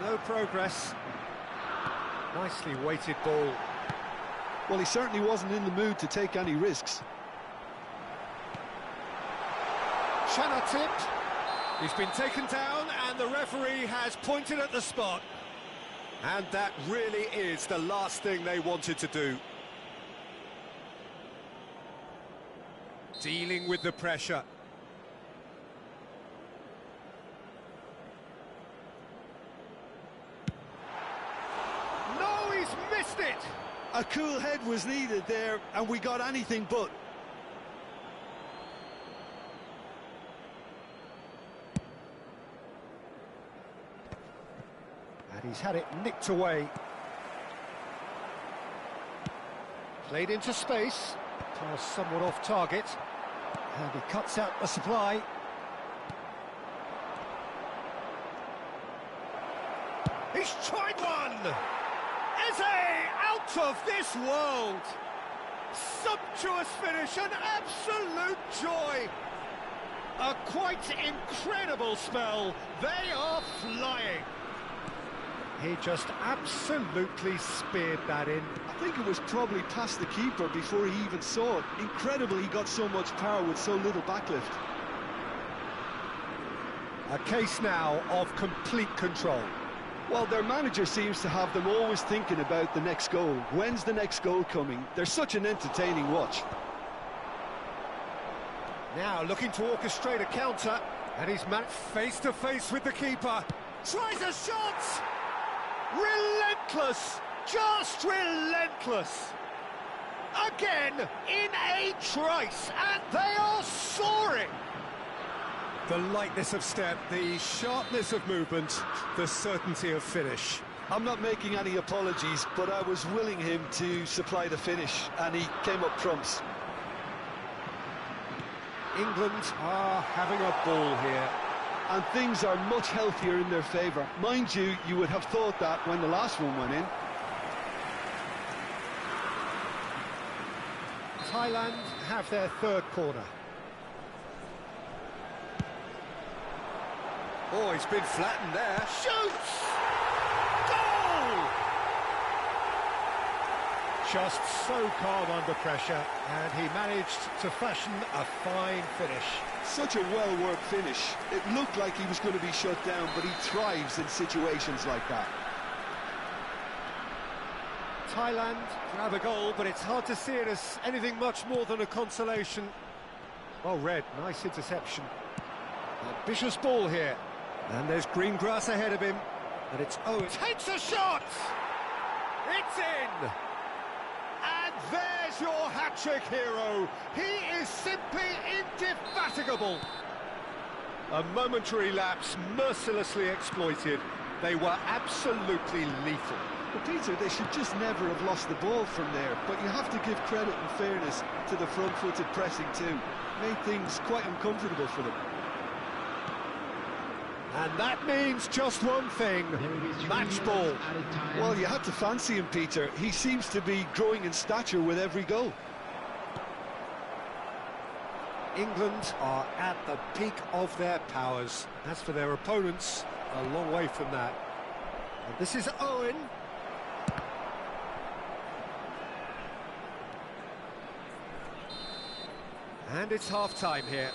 No progress. Nicely weighted ball. Well, he certainly wasn't in the mood to take any risks. Chanatip. He's been taken down and the referee has pointed at the spot. And that really is the last thing they wanted to do. Dealing with the pressure. cool head was needed there, and we got anything but. And he's had it nicked away. Played into space. Pass somewhat off target. And he cuts out the supply. He's tried one! Eze, out of this world! Sumptuous finish, an absolute joy! A quite incredible spell. They are flying. He just absolutely speared that in. I think it was probably past the keeper before he even saw it. Incredible he got so much power with so little backlift. A case now of complete control. Well, their manager seems to have them always thinking about the next goal. When's the next goal coming? They're such an entertaining watch. Now looking to orchestrate a counter, and he's matched face to face with the keeper. Tries a shot! Relentless! Just relentless! Again, in a trice, and they are soaring! The lightness of step, the sharpness of movement, the certainty of finish. I'm not making any apologies, but I was willing him to supply the finish, and he came up trumps. England are having a ball here. And things are much healthier in their favour. Mind you, you would have thought that when the last one went in. Thailand have their third corner. Oh, he's been flattened there. Shoots! Goal! Just so calm under pressure, and he managed to fashion a fine finish. Such a well-worked finish. It looked like he was going to be shut down, but he thrives in situations like that. Thailand grab a goal, but it's hard to see it as anything much more than a consolation. Well read, nice interception. Ambitious ball here. And there's green grass ahead of him. And it's Owen. Takes a shot! It's in! And there's your hat-trick hero. He is simply indefatigable. A momentary lapse mercilessly exploited. They were absolutely lethal. But Peter, they should just never have lost the ball from there. But you have to give credit and fairness to the front-footed pressing too. Made things quite uncomfortable for them. And that means just one thing, match ball. Well, you had to fancy him, Peter. He seems to be growing in stature with every goal. England are at the peak of their powers. As for their opponents, a long way from that. And this is Owen. And it's half-time here.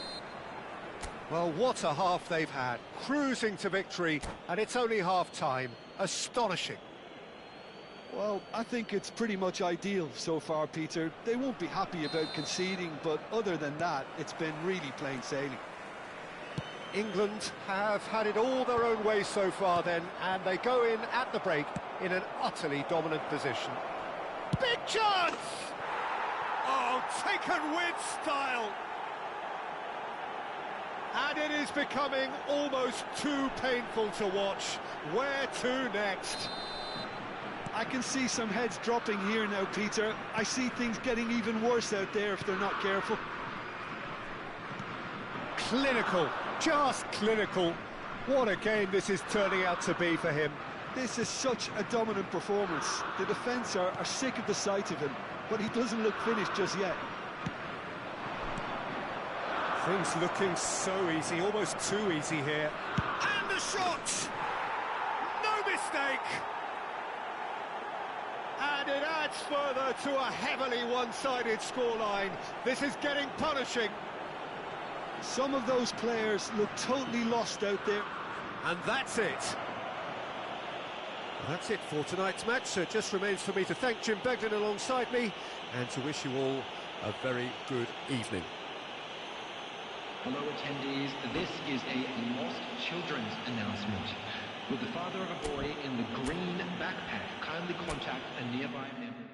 Well, what a half they've had. Cruising to victory, and it's only half-time. Astonishing. Well, I think it's pretty much ideal so far, Peter. They won't be happy about conceding, but other than that, it's been really plain sailing. England have had it all their own way so far then, and they go in at the break in an utterly dominant position. Big chance! Oh, taken with style! And it is becoming almost too painful to watch. Where to next? I can see some heads dropping here now, Peter. I see things getting even worse out there if they're not careful. Clinical, just clinical. What a game this is turning out to be for him. This is such a dominant performance. The defence are sick of the sight of him, but he doesn't look finished just yet. Things looking so easy, almost too easy here. And the shot! No mistake! And it adds further to a heavily one-sided scoreline. This is getting punishing. Some of those players look totally lost out there. And that's it. That's it for tonight's match, so it just remains for me to thank Jim Beglin alongside me and to wish you all a very good evening. Hello attendees, this is a lost children's announcement. With the father of a boy in the green backpack, kindly contact a nearby member.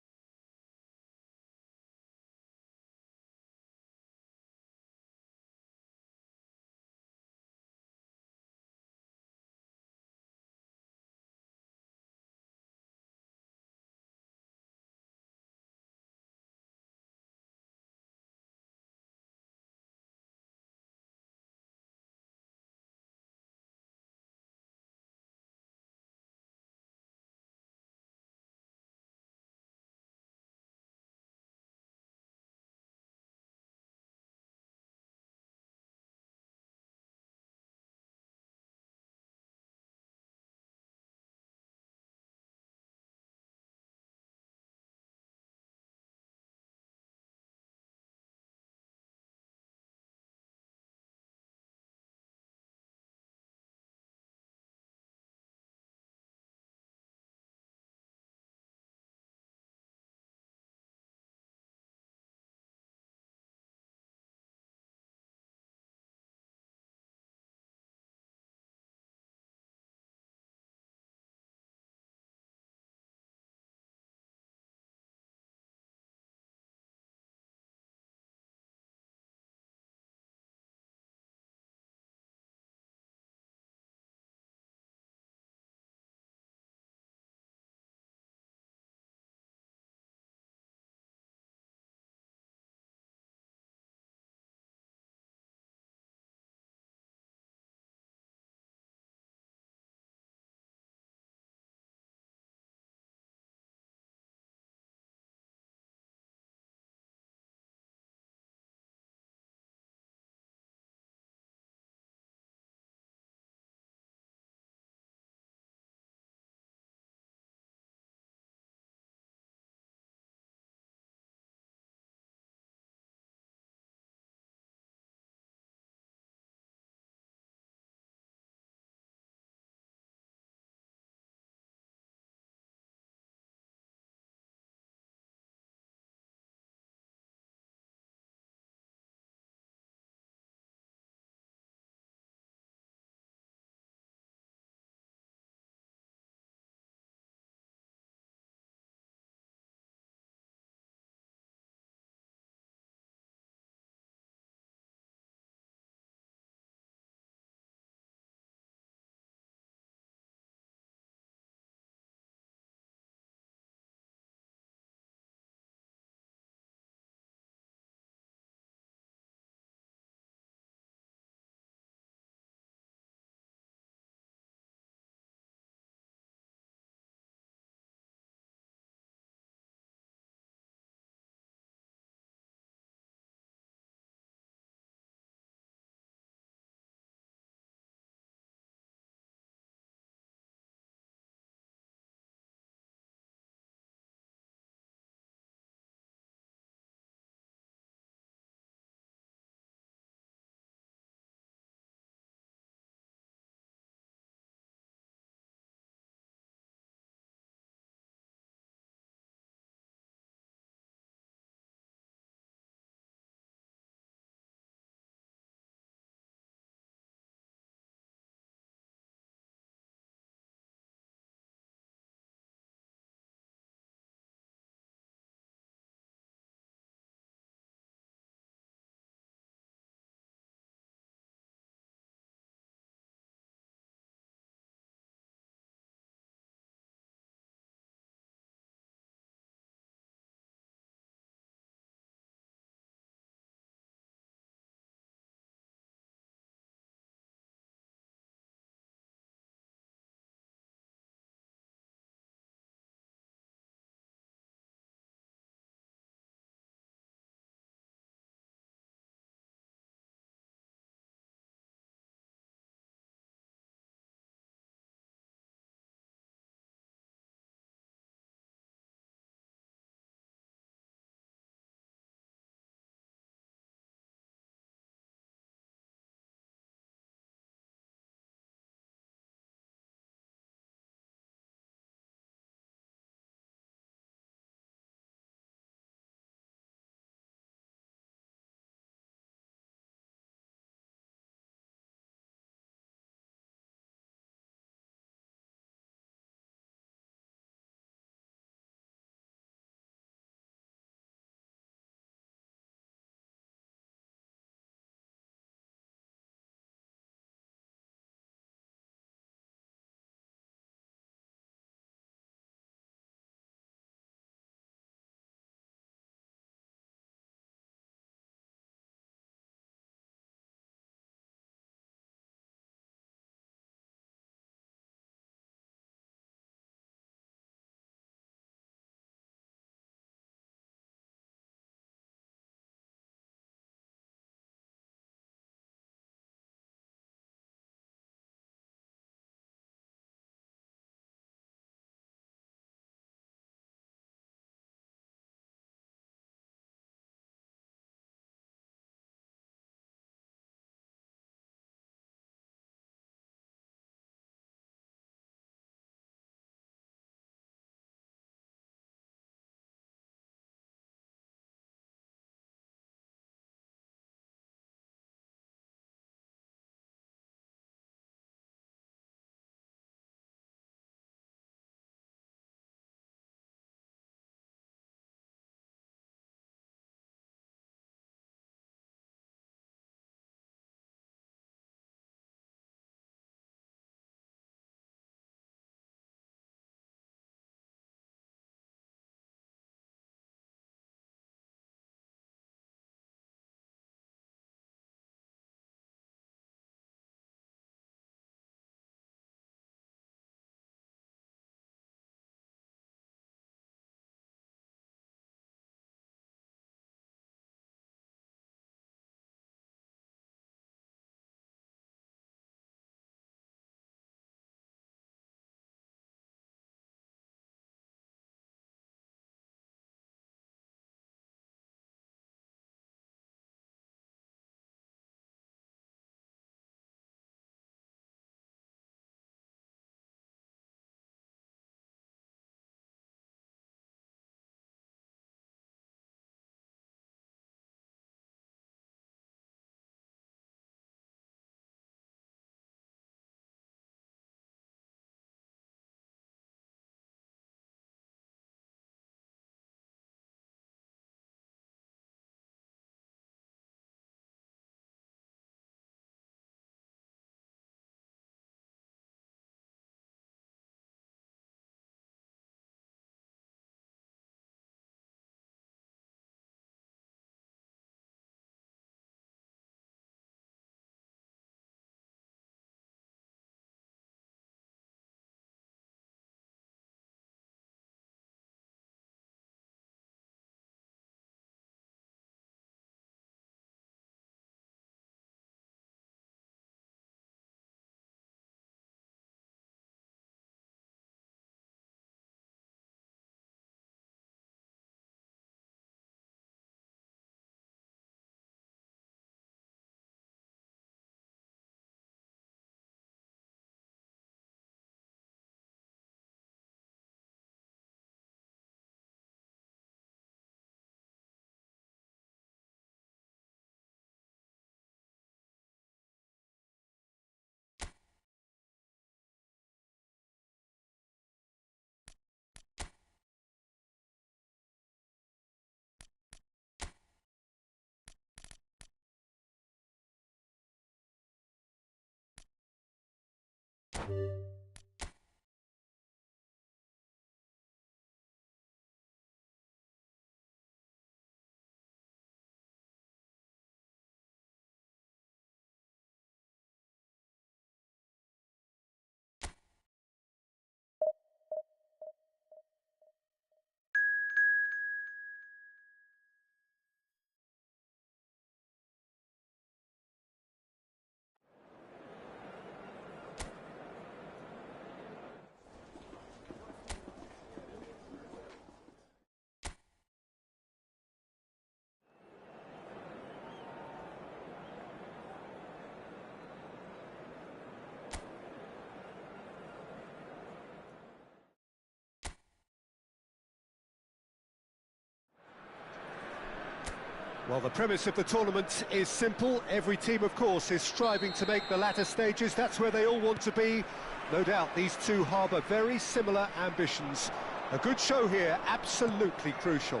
Well, the premise of the tournament is simple. Every team, of course, is striving to make the latter stages. That's where they all want to be. No doubt these two harbour very similar ambitions. A good show here, absolutely crucial.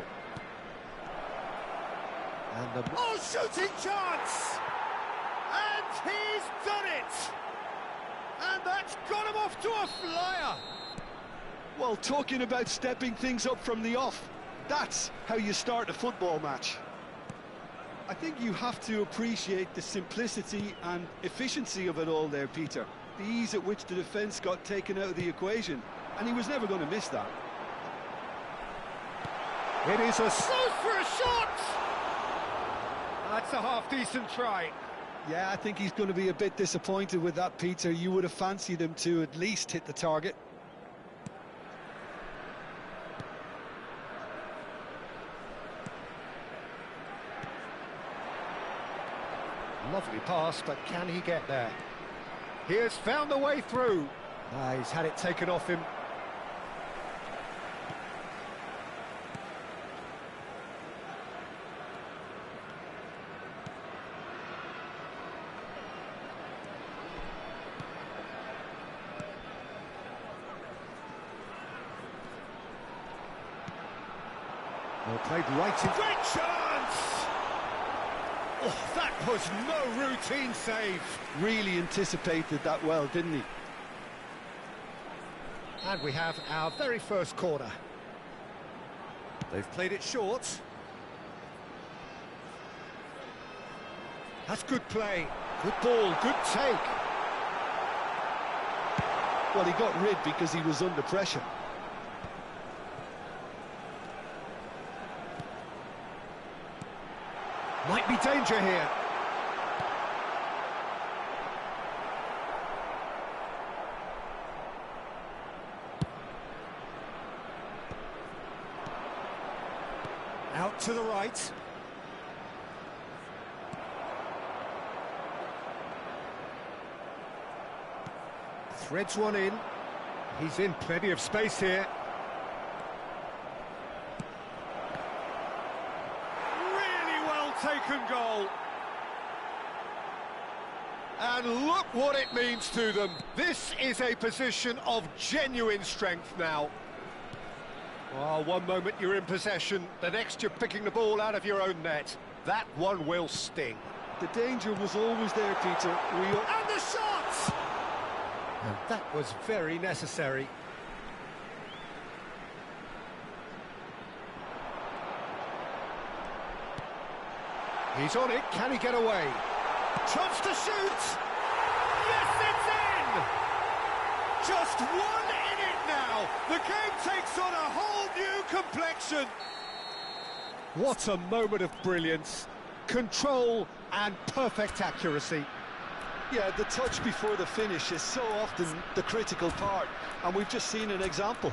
And the... Oh, shooting chance! And he's done it! And that's got him off to a flyer! Well, talking about stepping things up from the off, that's how you start a football match. I think you have to appreciate the simplicity and efficiency of it all there, Peter. The ease at which the defence got taken out of the equation, and he was never going to miss that. It is a... Goes for a shot! That's a half-decent try. Yeah, I think he's going to be a bit disappointed with that, Peter. You would have fancied him to at least hit the target. Lovely pass, but can he get there? He has found the way through. He's had it taken off him. Well played right in... Great chance! Oh, that was no routine save. Really anticipated that well, didn't he? And we have our very first corner. They've played it short. That's good play. Good ball, good take. Well, he got rid because he was under pressure. Might be danger here. Out to the right. Threads one in. He's in plenty of space here. Taken goal. And look what it means to them. This is a position of genuine strength now. Well, one moment you're in possession, the next you're picking the ball out of your own net. That one will sting. The danger was always there, Peter. And the shot! And that was very necessary. He's on it, can he get away? Chance to shoot! Yes, it's in! Just one in it now! The game takes on a whole new complexion! What a moment of brilliance. Control and perfect accuracy. Yeah, the touch before the finish is so often the critical part, and we've just seen an example.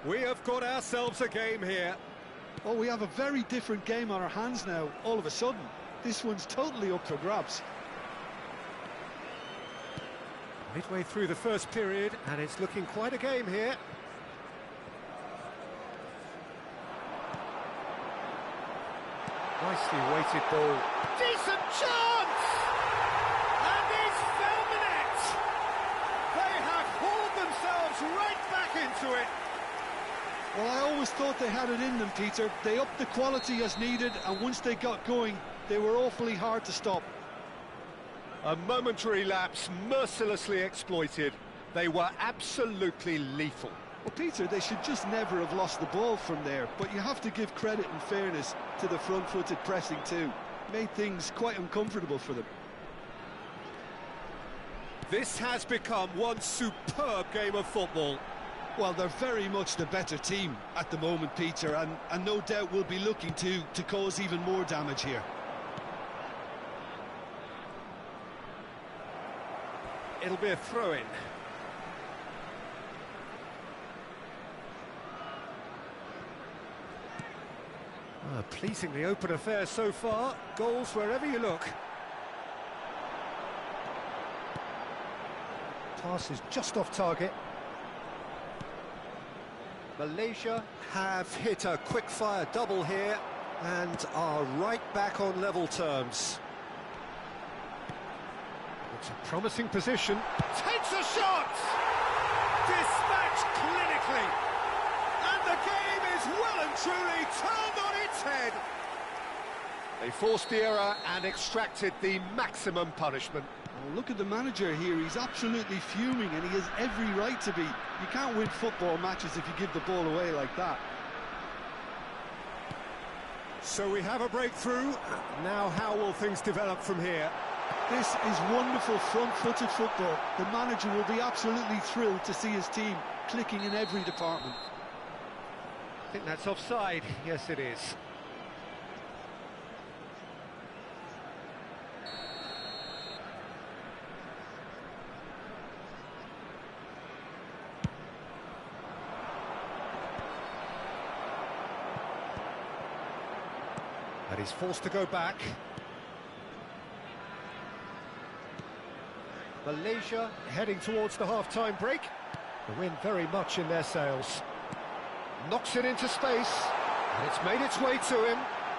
We have got ourselves a game here. Oh, we have a very different game on our hands now, all of a sudden. This one's totally up for grabs. Midway through the first period, and it's looking quite a game here. Nicely weighted ball. Decent chance! And he's found the net! They have hauled themselves right back into it. Well, I always thought they had it in them, Peter. They upped the quality as needed, and once they got going, they were awfully hard to stop. A momentary lapse, mercilessly exploited. They were absolutely lethal. Well, Peter, they should just never have lost the ball from there, but you have to give credit and fairness to the front-footed pressing too. Made things quite uncomfortable for them. This has become one superb game of football. Well, they're very much the better team at the moment, Peter, and no doubt will be looking to cause even more damage here. It'll be a throw-in. Pleasingly open affair so far. Goals wherever you look. Pass is just off target. Malaysia have hit a quick-fire double here and are right back on level terms. It's a promising position. Takes a shot! Dispatched clinically. And the game is well and truly turned on its head. They forced the error and extracted the maximum punishment. Oh, look at the manager here. He's absolutely fuming, and he has every right to be. You can't win football matches if you give the ball away like that. So we have a breakthrough. Now how will things develop from here? This is wonderful front-footed football. The manager will be absolutely thrilled to see his team clicking in every department. I think that's offside. Yes, it is. And he's forced to go back. Malaysia heading towards the half-time break. The wind very much in their sails. Knocks it into space, and it's made its way to him.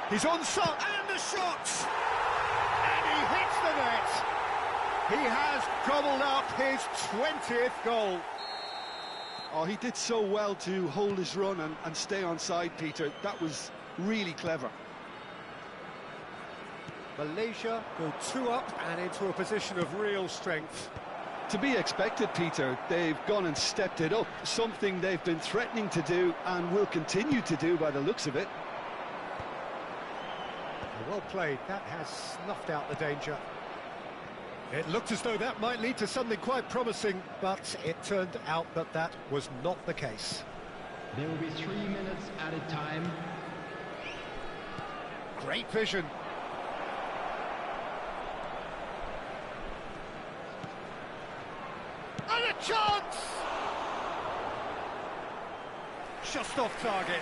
He's onside, and the shot! And he hits the net. He has gobbled up his 20th goal. Oh, he did so well to hold his run and stay onside, Peter. That was really clever. Malaysia go 2 up and into a position of real strength. To be expected, Peter. They've gone and stepped it up, something they've been threatening to do and will continue to do by the looks of it. Well played. That has snuffed out the danger. It looked as though that might lead to something quite promising, but it turned out that that was not the case. There will be 3 minutes added time. Great vision. And a chance! Just off target.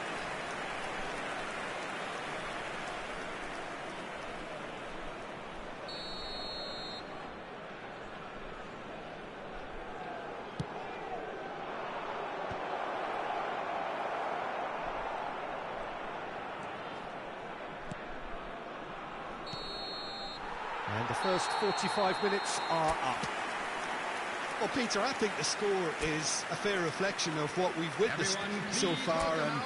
And the first 45 minutes are up. Well, Peter, I think the score is a fair reflection of what we've witnessed so far, and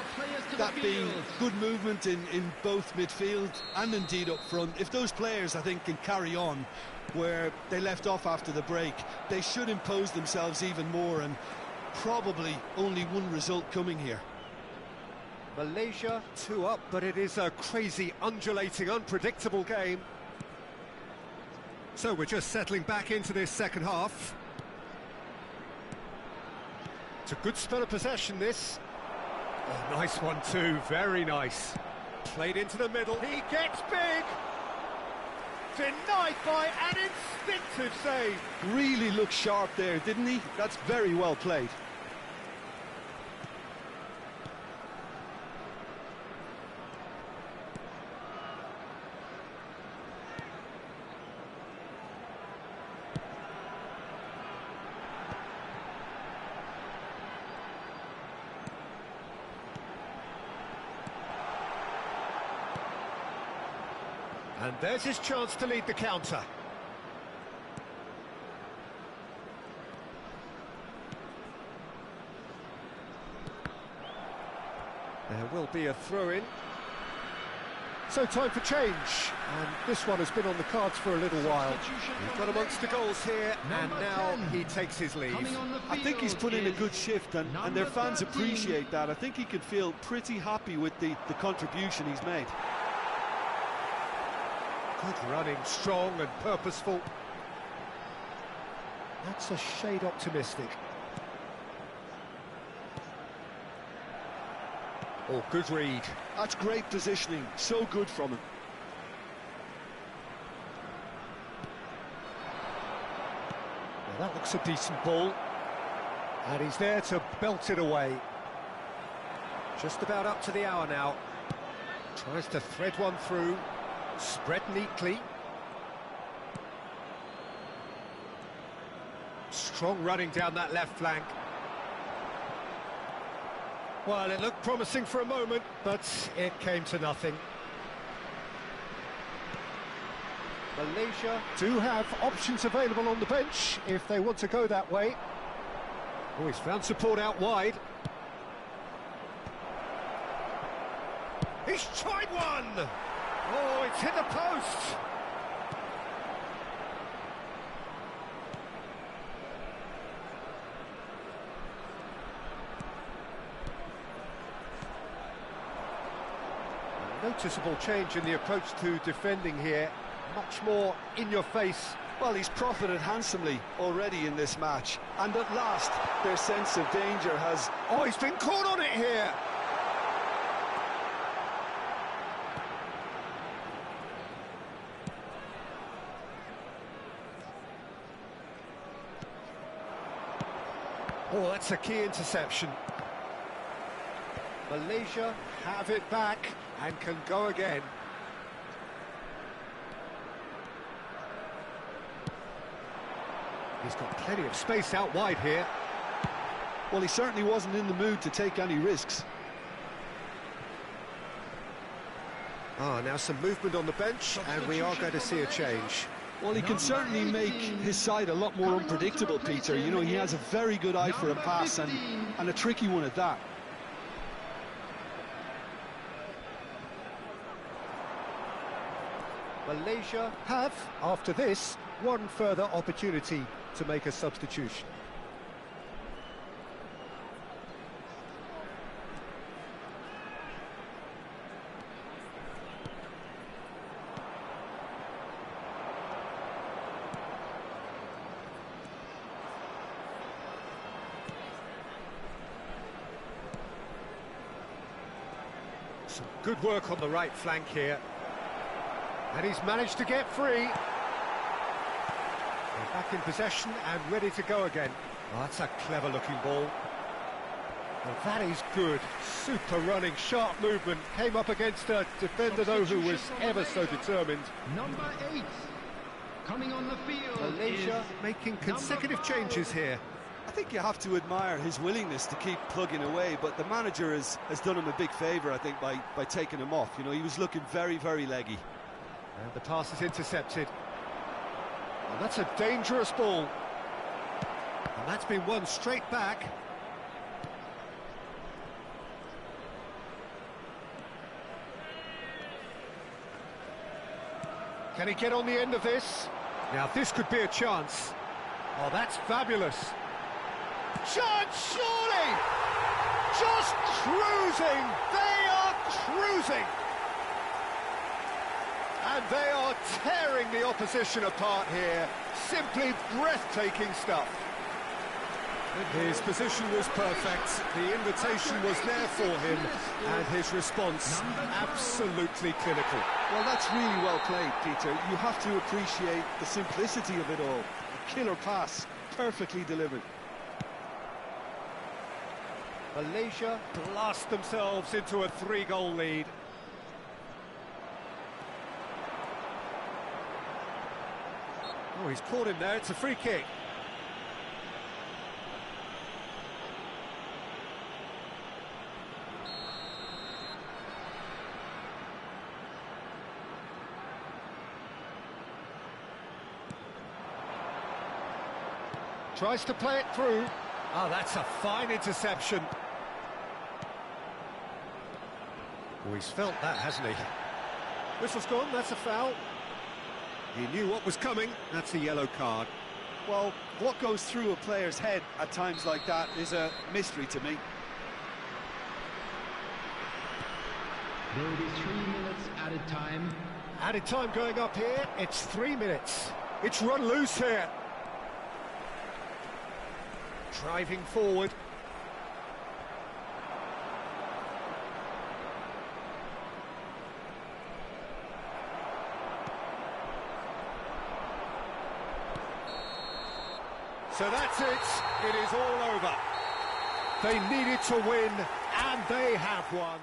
that being good movement in both midfield and indeed up front. If those players, I think, can carry on where they left off after the break, they should impose themselves even more, and probably only one result coming here. Malaysia 2 up, but it is a crazy, undulating, unpredictable game. So we're just settling back into this second half. It's a good spell of possession, this. Oh, nice one too, very nice. Played into the middle, he gets big! Denied by an instinctive save. Really looked sharp there, didn't he? That's very well played. And there's his chance to lead the counter. There will be a throw-in. So time for change, and this one has been on the cards for a little while. He's got amongst the goals here, and now he takes his leave. I think he's put in a good shift, and their fans appreciate that. I think he can feel pretty happy with the contribution he's made. Good running, strong and purposeful. That's a shade optimistic. Oh, good read. That's great positioning, so good from him. Well, that looks a decent ball. And he's there to belt it away. Just about up to the hour now. Tries to thread one through. Spread neatly. Strong running down that left flank. Well, it looked promising for a moment, but it came to nothing. Malaysia do have options available on the bench if they want to go that way. Oh, he's found support out wide. He's tried one! Oh, it's hit the post! Noticeable change in the approach to defending here. Much more in your face. Well, he's profited handsomely already in this match. And at last, their sense of danger has... Oh, he's been caught on it here! Oh, that's a key interception. Malaysia have it back and can go again. He's got plenty of space out wide here. Well, he certainly wasn't in the mood to take any risks. Ah, now some movement on the bench, and we are going to see a change. Well, he can certainly make his side a lot more unpredictable, Peter. You know, he has a very good eye for a pass, and a tricky one at that. Malaysia have, after this, one further opportunity to make a substitution. Some good work on the right flank here. And he's managed to get free. They're back in possession and ready to go again. Oh, that's a clever-looking ball. Well, that is good. Super running, sharp movement. Came up against a defender, though, who was ever so determined. Number 8, coming on the field. Malaysia making consecutive changes here. I think you have to admire his willingness to keep plugging away, but the manager has done him a big favour, I think, by taking him off. You know, he was looking very, very leggy. And the pass is intercepted. And that's a dangerous ball. And that's been won straight back. Can he get on the end of this? Now this could be a chance. Oh, that's fabulous. Chance, surely! Just cruising! They are cruising! And they are tearing the opposition apart here. Simply breathtaking stuff. His position was perfect, the invitation was there for him, and his response absolutely clinical. Well, that's really well played, Peter. You have to appreciate the simplicity of it all. A killer pass, perfectly delivered. Malaysia blast themselves into a 3-goal lead. Oh, he's caught him there, it's a free kick. Tries to play it through. Oh, that's a fine interception. Oh, he's felt that, hasn't he? Whistle's gone, that's a foul. He knew what was coming, that's a yellow card. Well, what goes through a player's head at times like that is a mystery to me. There will be 3 minutes added time. Added time going up here, it's 3 minutes. It's run loose here. Driving forward. So that's it. It is all over. They needed to win, and they have won.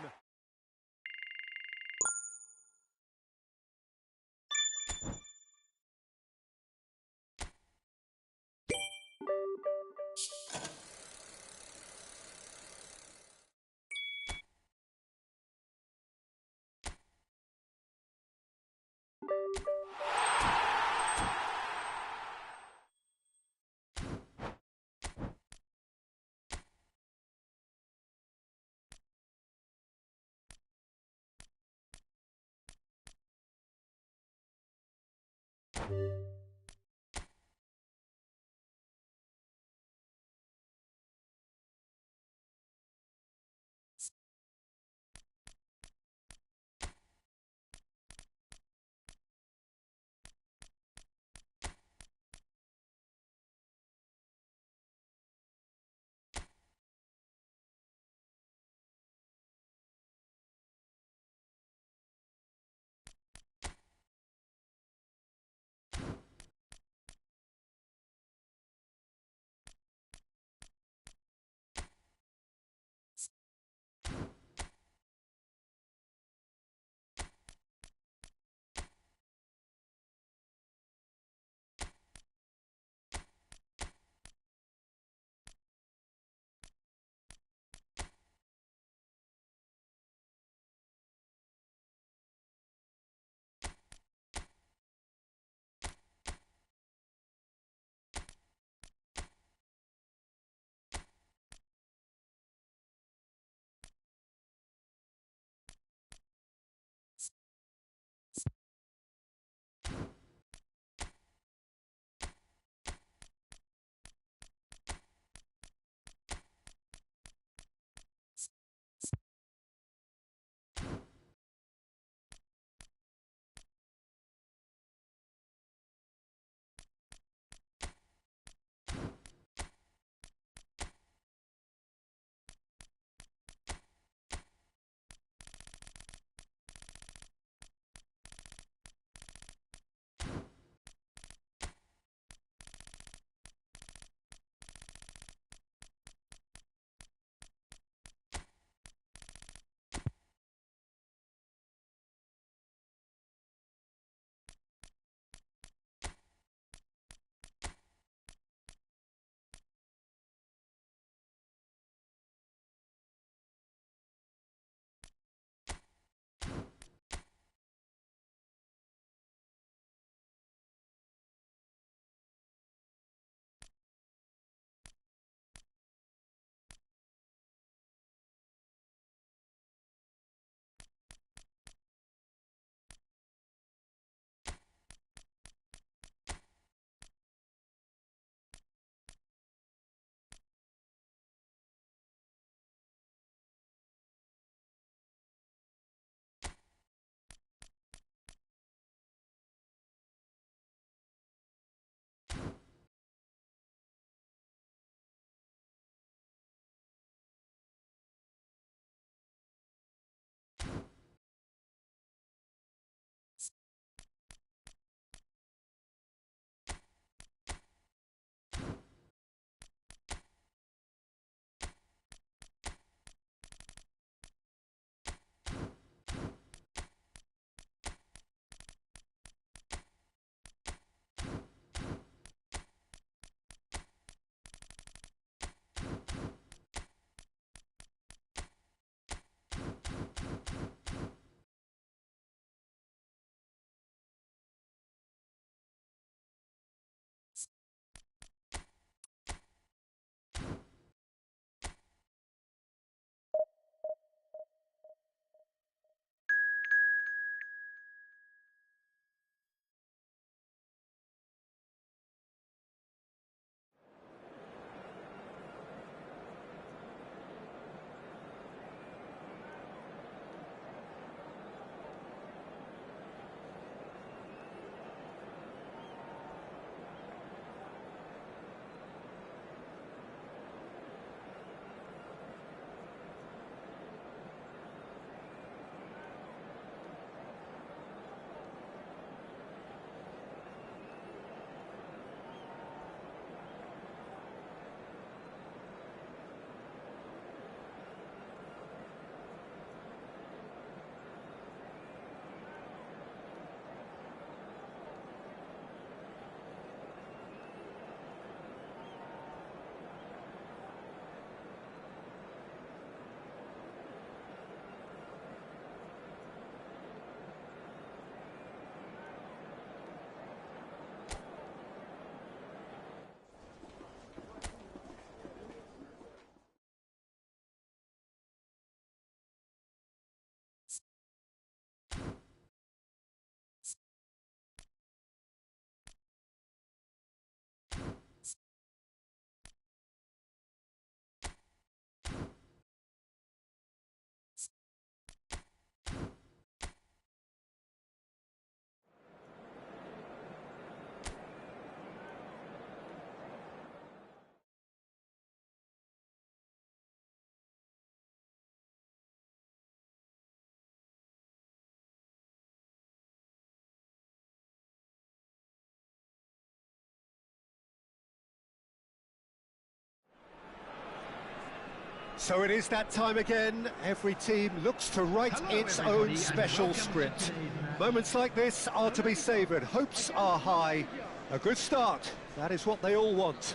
So it is that time again. Every team looks to write its own special script. Moments like this are to be savoured. Hopes are high. A good start. That is what they all want.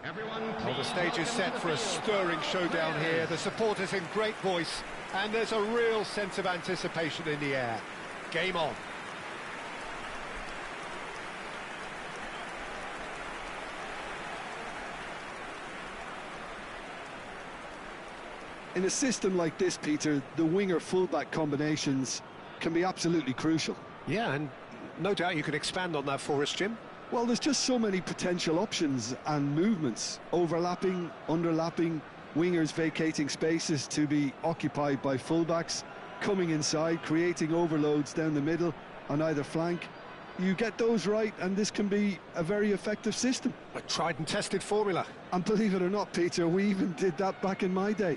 Well, the stage is set for a stirring showdown here. The supporters in great voice, and there's a real sense of anticipation in the air. Game on. In a system like this, Peter, the winger-fullback combinations can be absolutely crucial. Yeah, and no doubt you can expand on that for us, Jim. Well, there's just so many potential options and movements. Overlapping, underlapping, wingers vacating spaces to be occupied by fullbacks, coming inside, creating overloads down the middle on either flank. You get those right, and this can be a very effective system. A tried and tested formula. And believe it or not, Peter, we even did that back in my day.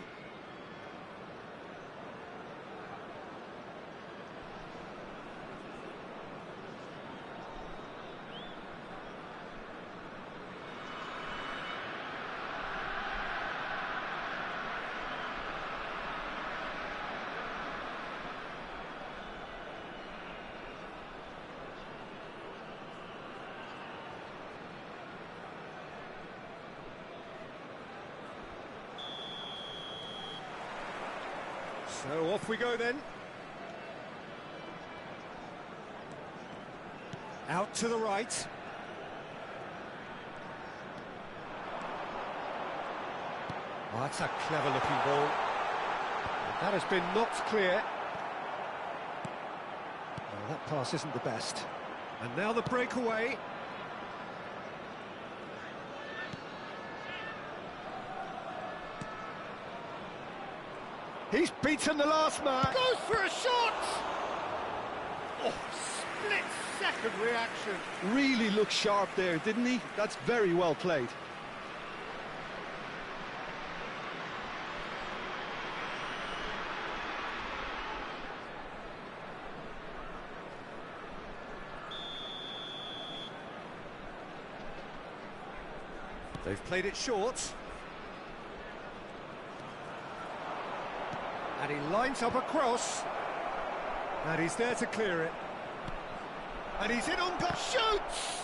So off we go then. Out to the right. Oh, that's a clever looking ball. That has been knocked clear. Oh, that pass isn't the best. And now the breakaway. He's beaten the last man. Goes for a shot! Oh, split-second reaction. Really looked sharp there, didn't he? That's very well played. They've played it short. And he lines up a cross. And he's there to clear it. And he's in on goal. Shoots!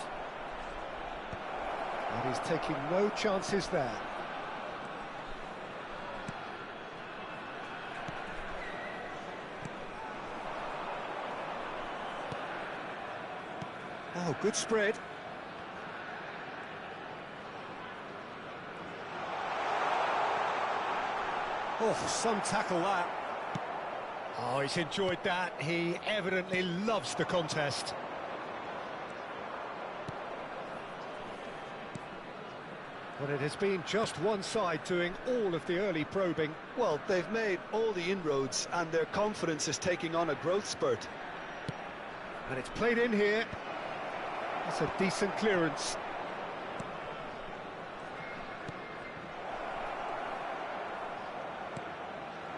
And he's taking no chances there. Oh, good spread. Oh, some tackle that. Oh, he's enjoyed that. He evidently loves the contest. But it has been just one side doing all of the early probing. Well, they've made all the inroads and their confidence is taking on a growth spurt. And it's played in here. That's a decent clearance.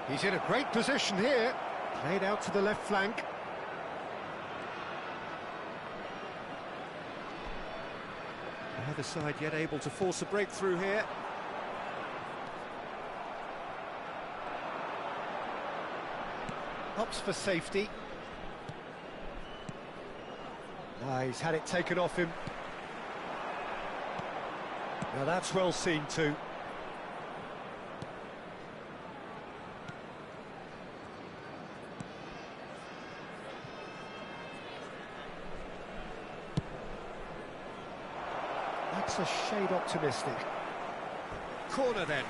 He's in a great position here. Played out to the left flank. Neither side yet able to force a breakthrough here. Opts for safety. He's had it taken off him. Now that's well seen too. That's a shade optimistic. Corner then.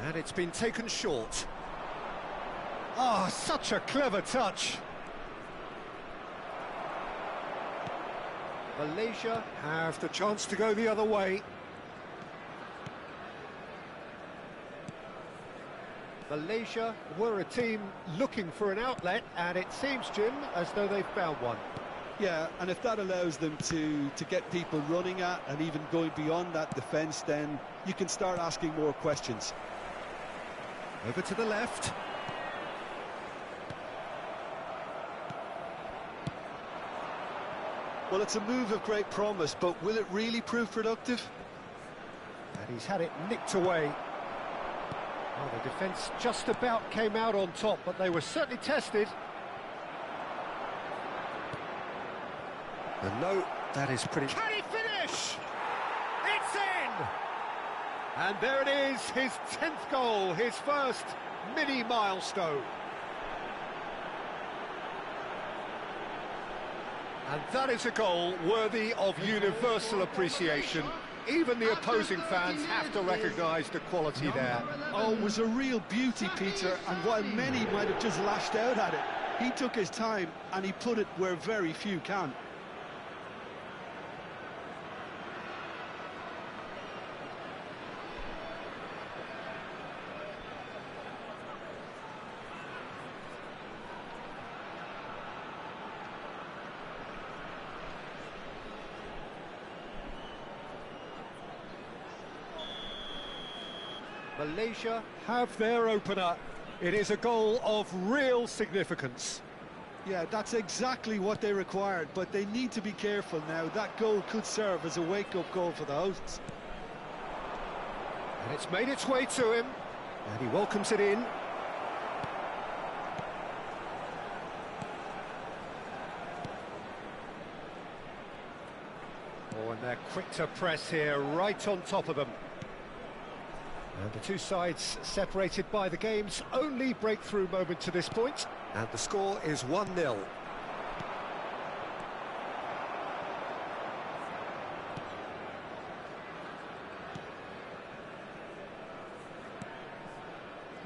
And it's been taken short. Oh, such a clever touch. Malaysia have the chance to go the other way. Malaysia were a team looking for an outlet, and it seems, Jim, as though they've found one. Yeah, and if that allows them to get people running at and even going beyond that defence, then you can start asking more questions. Over to the left. Well, it's a move of great promise, but will it really prove productive? And he's had it nicked away. Well, the defence just about came out on top, but they were certainly tested. And no, that is pretty... Can he finish? It's in! And there it is, his 10th goal, his first mini milestone. And that is a goal worthy of universal appreciation. Even the opposing fans have to recognise the quality there. Oh, it was a real beauty, Peter, and while many might have just lashed out at it, he took his time and he put it where very few can. Malaysia have their opener. It is a goal of real significance. Yeah, that's exactly what they required, but they need to be careful now. That goal could serve as a wake-up goal for the hosts. And it's made its way to him, and he welcomes it in. Oh, and they're quick to press here, right on top of them. And the two sides separated by the game's only breakthrough moment to this point. And the score is 1-0.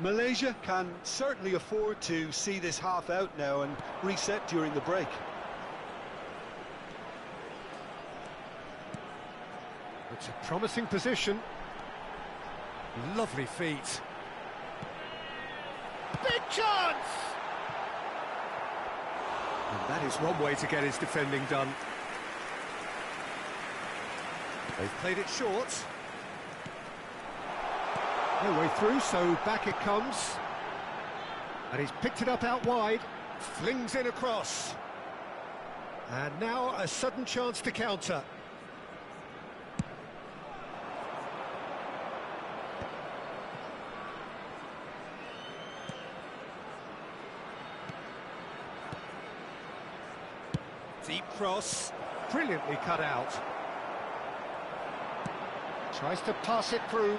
Malaysia can certainly afford to see this half out now and reset during the break. It's a promising position. Lovely feet. Big chance! And that is one way to get his defending done. They've played it short. No way through, so back it comes. And he's picked it up out wide. Flings in across. And now a sudden chance to counter. Deep cross, brilliantly cut out. Tries to pass it through.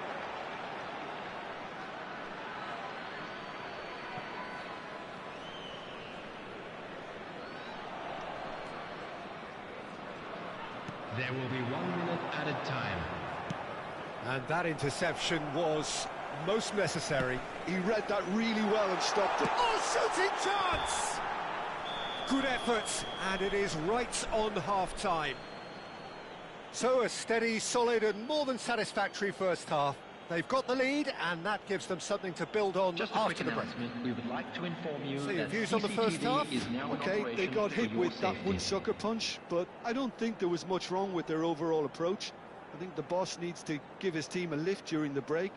There will be 1 minute added time. And that interception was most necessary. He read that really well and stopped it. Oh, shooting chance! Good effort, and it is right on half-time. So a steady, solid and more than satisfactory first half. They've got the lead, and that gives them something to build on Just a after quick the break. announcement. We would like to inform you So your that views on the first CCTV half? is now in Okay, they operation got for hit your with that safety. one sucker punch, but I don't think there was much wrong with their overall approach. I think the boss needs to give his team a lift during the break,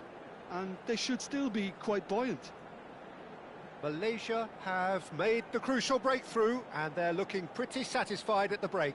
and they should still be quite buoyant. Malaysia have made the crucial breakthrough, and they're looking pretty satisfied at the break.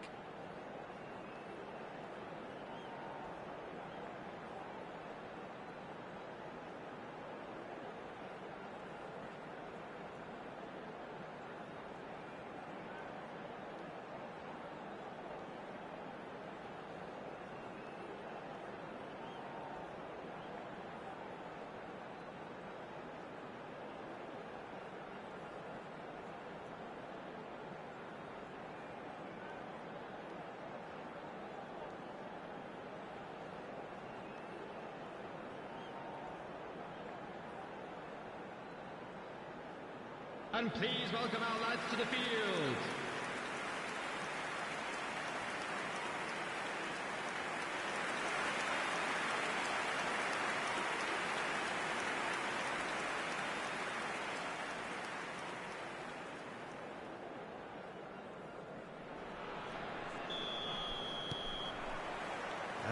And please welcome our lads to the field.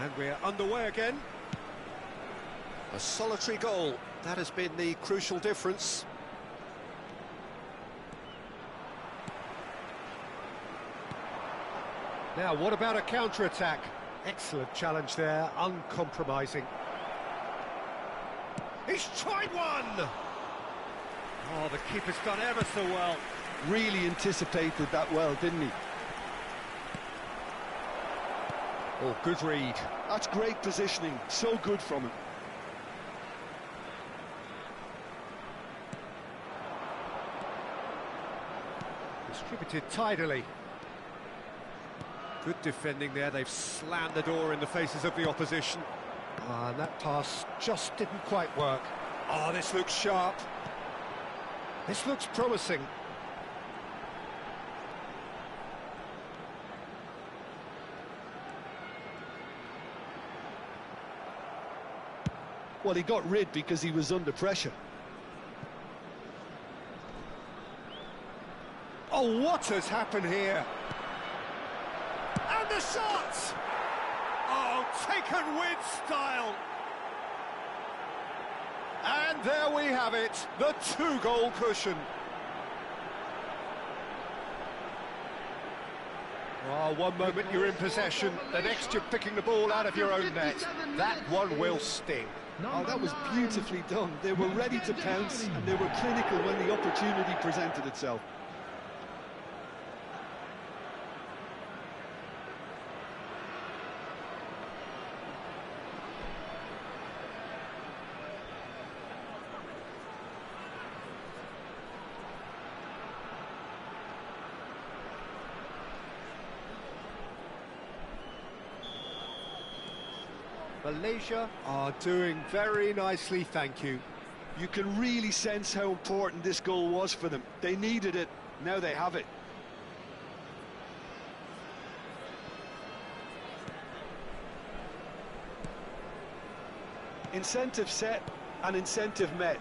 And we're underway again. A solitary goal. That has been the crucial difference. Now, what about a counter-attack? Excellent challenge there, uncompromising. He's tried one! Oh, the keeper's done ever so well. Really anticipated that well, didn't he? Oh, good read. That's great positioning, so good from him. Distributed tidily. Good defending there, they've slammed the door in the faces of the opposition. And that pass just didn't quite work. Oh, this looks sharp. This looks promising. Well, he got rid because he was under pressure. Oh, what has happened here? And the shot! Oh, taken with style. And there we have it, the two-goal cushion. Oh, one moment you're in possession, the next you're picking the ball out of your own net. That one will sting. Oh, that was beautifully done. They were ready to pounce, and they were clinical when the opportunity presented itself. Malaysia are doing very nicely, thank you. You can really sense how important this goal was for them. They needed it, now they have it. Incentive set and incentive met.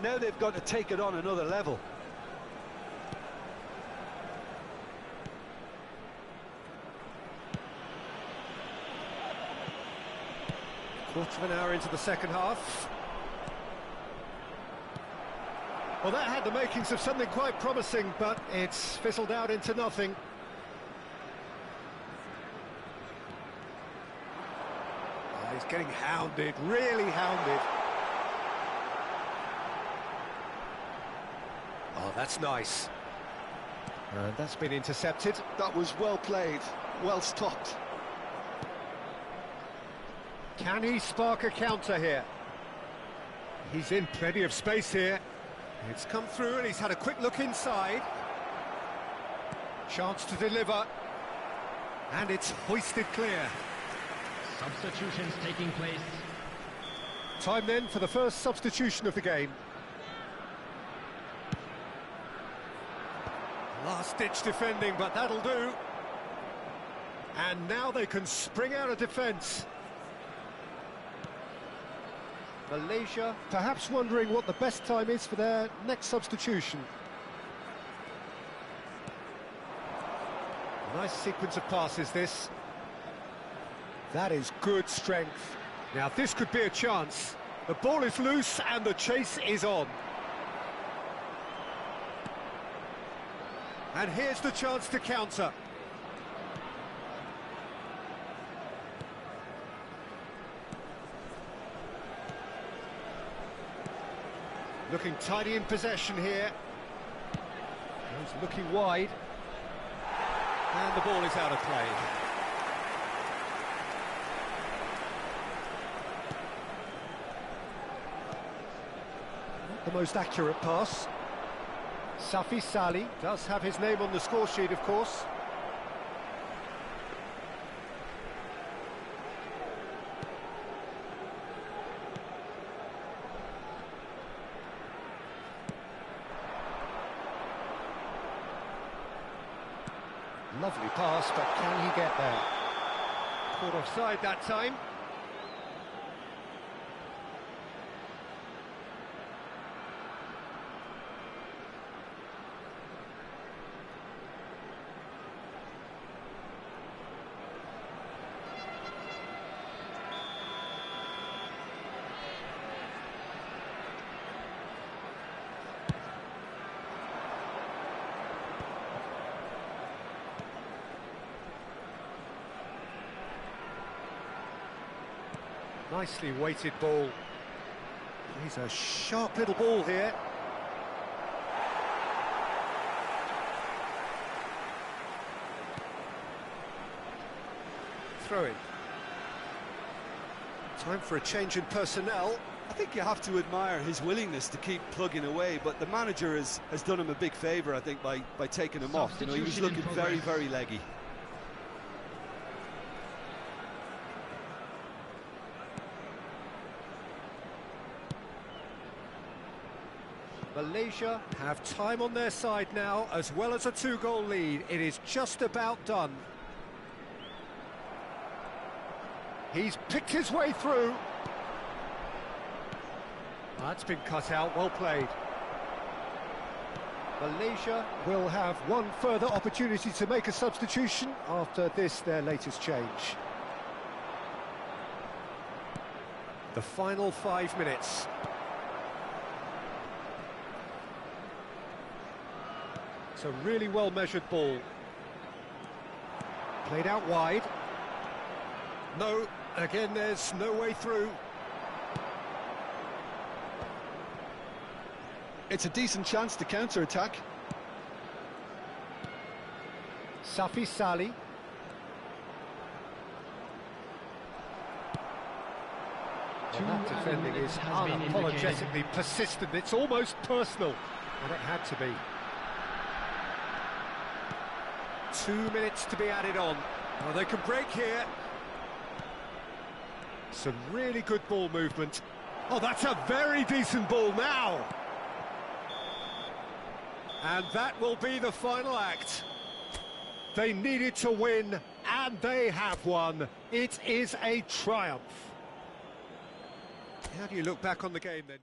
Now they've got to take it on another level. Quarter of an hour into the second half. Well, that had the makings of something quite promising, but it's fizzled out into nothing. Oh, he's getting hounded, really hounded. Oh, that's nice. And that's been intercepted. That was well played, well stopped. Can he spark a counter here? He's in plenty of space here. It's come through and he's had a quick look inside. Chance to deliver. And it's hoisted clear. Substitutions taking place. Time then for the first substitution of the game. Last-ditch defending, but that'll do. And now they can spring out of defence. Malaysia perhaps wondering what the best time is for their next substitution. Nice sequence of passes, this. That is good strength. Now this could be a chance. The ball is loose and the chase is on. And here's the chance to counter. Looking tidy in possession here. He's looking wide. And the ball is out of play. Not the most accurate pass. Safi Sali does have his name on the score sheet, of course. Lovely pass, but can he get there? Caught offside that time. Nicely weighted ball. He's a sharp little ball here. Throw in. Time for a change in personnel. I think you have to admire his willingness to keep plugging away, but the manager has done him a big favour, I think, by taking him off. You know, he was looking very, very leggy. Malaysia have time on their side now, as well as a 2-goal lead. It is just about done. He's picked his way through. That's been cut out, well played. Malaysia will have one further opportunity to make a substitution after this, their latest change. The final 5 minutes. It's a really well-measured ball. Played out wide. No, again, there's no way through. It's a decent chance to counter-attack. Safi Sali. Well, that defending is unapologetically persistent. It's almost personal, and it had to be. 2 minutes to be added on. Well, they can break here. Some really good ball movement. Oh, that's a very decent ball now. And that will be the final act. They needed to win, and they have won. It is a triumph. How do you look back on the game then?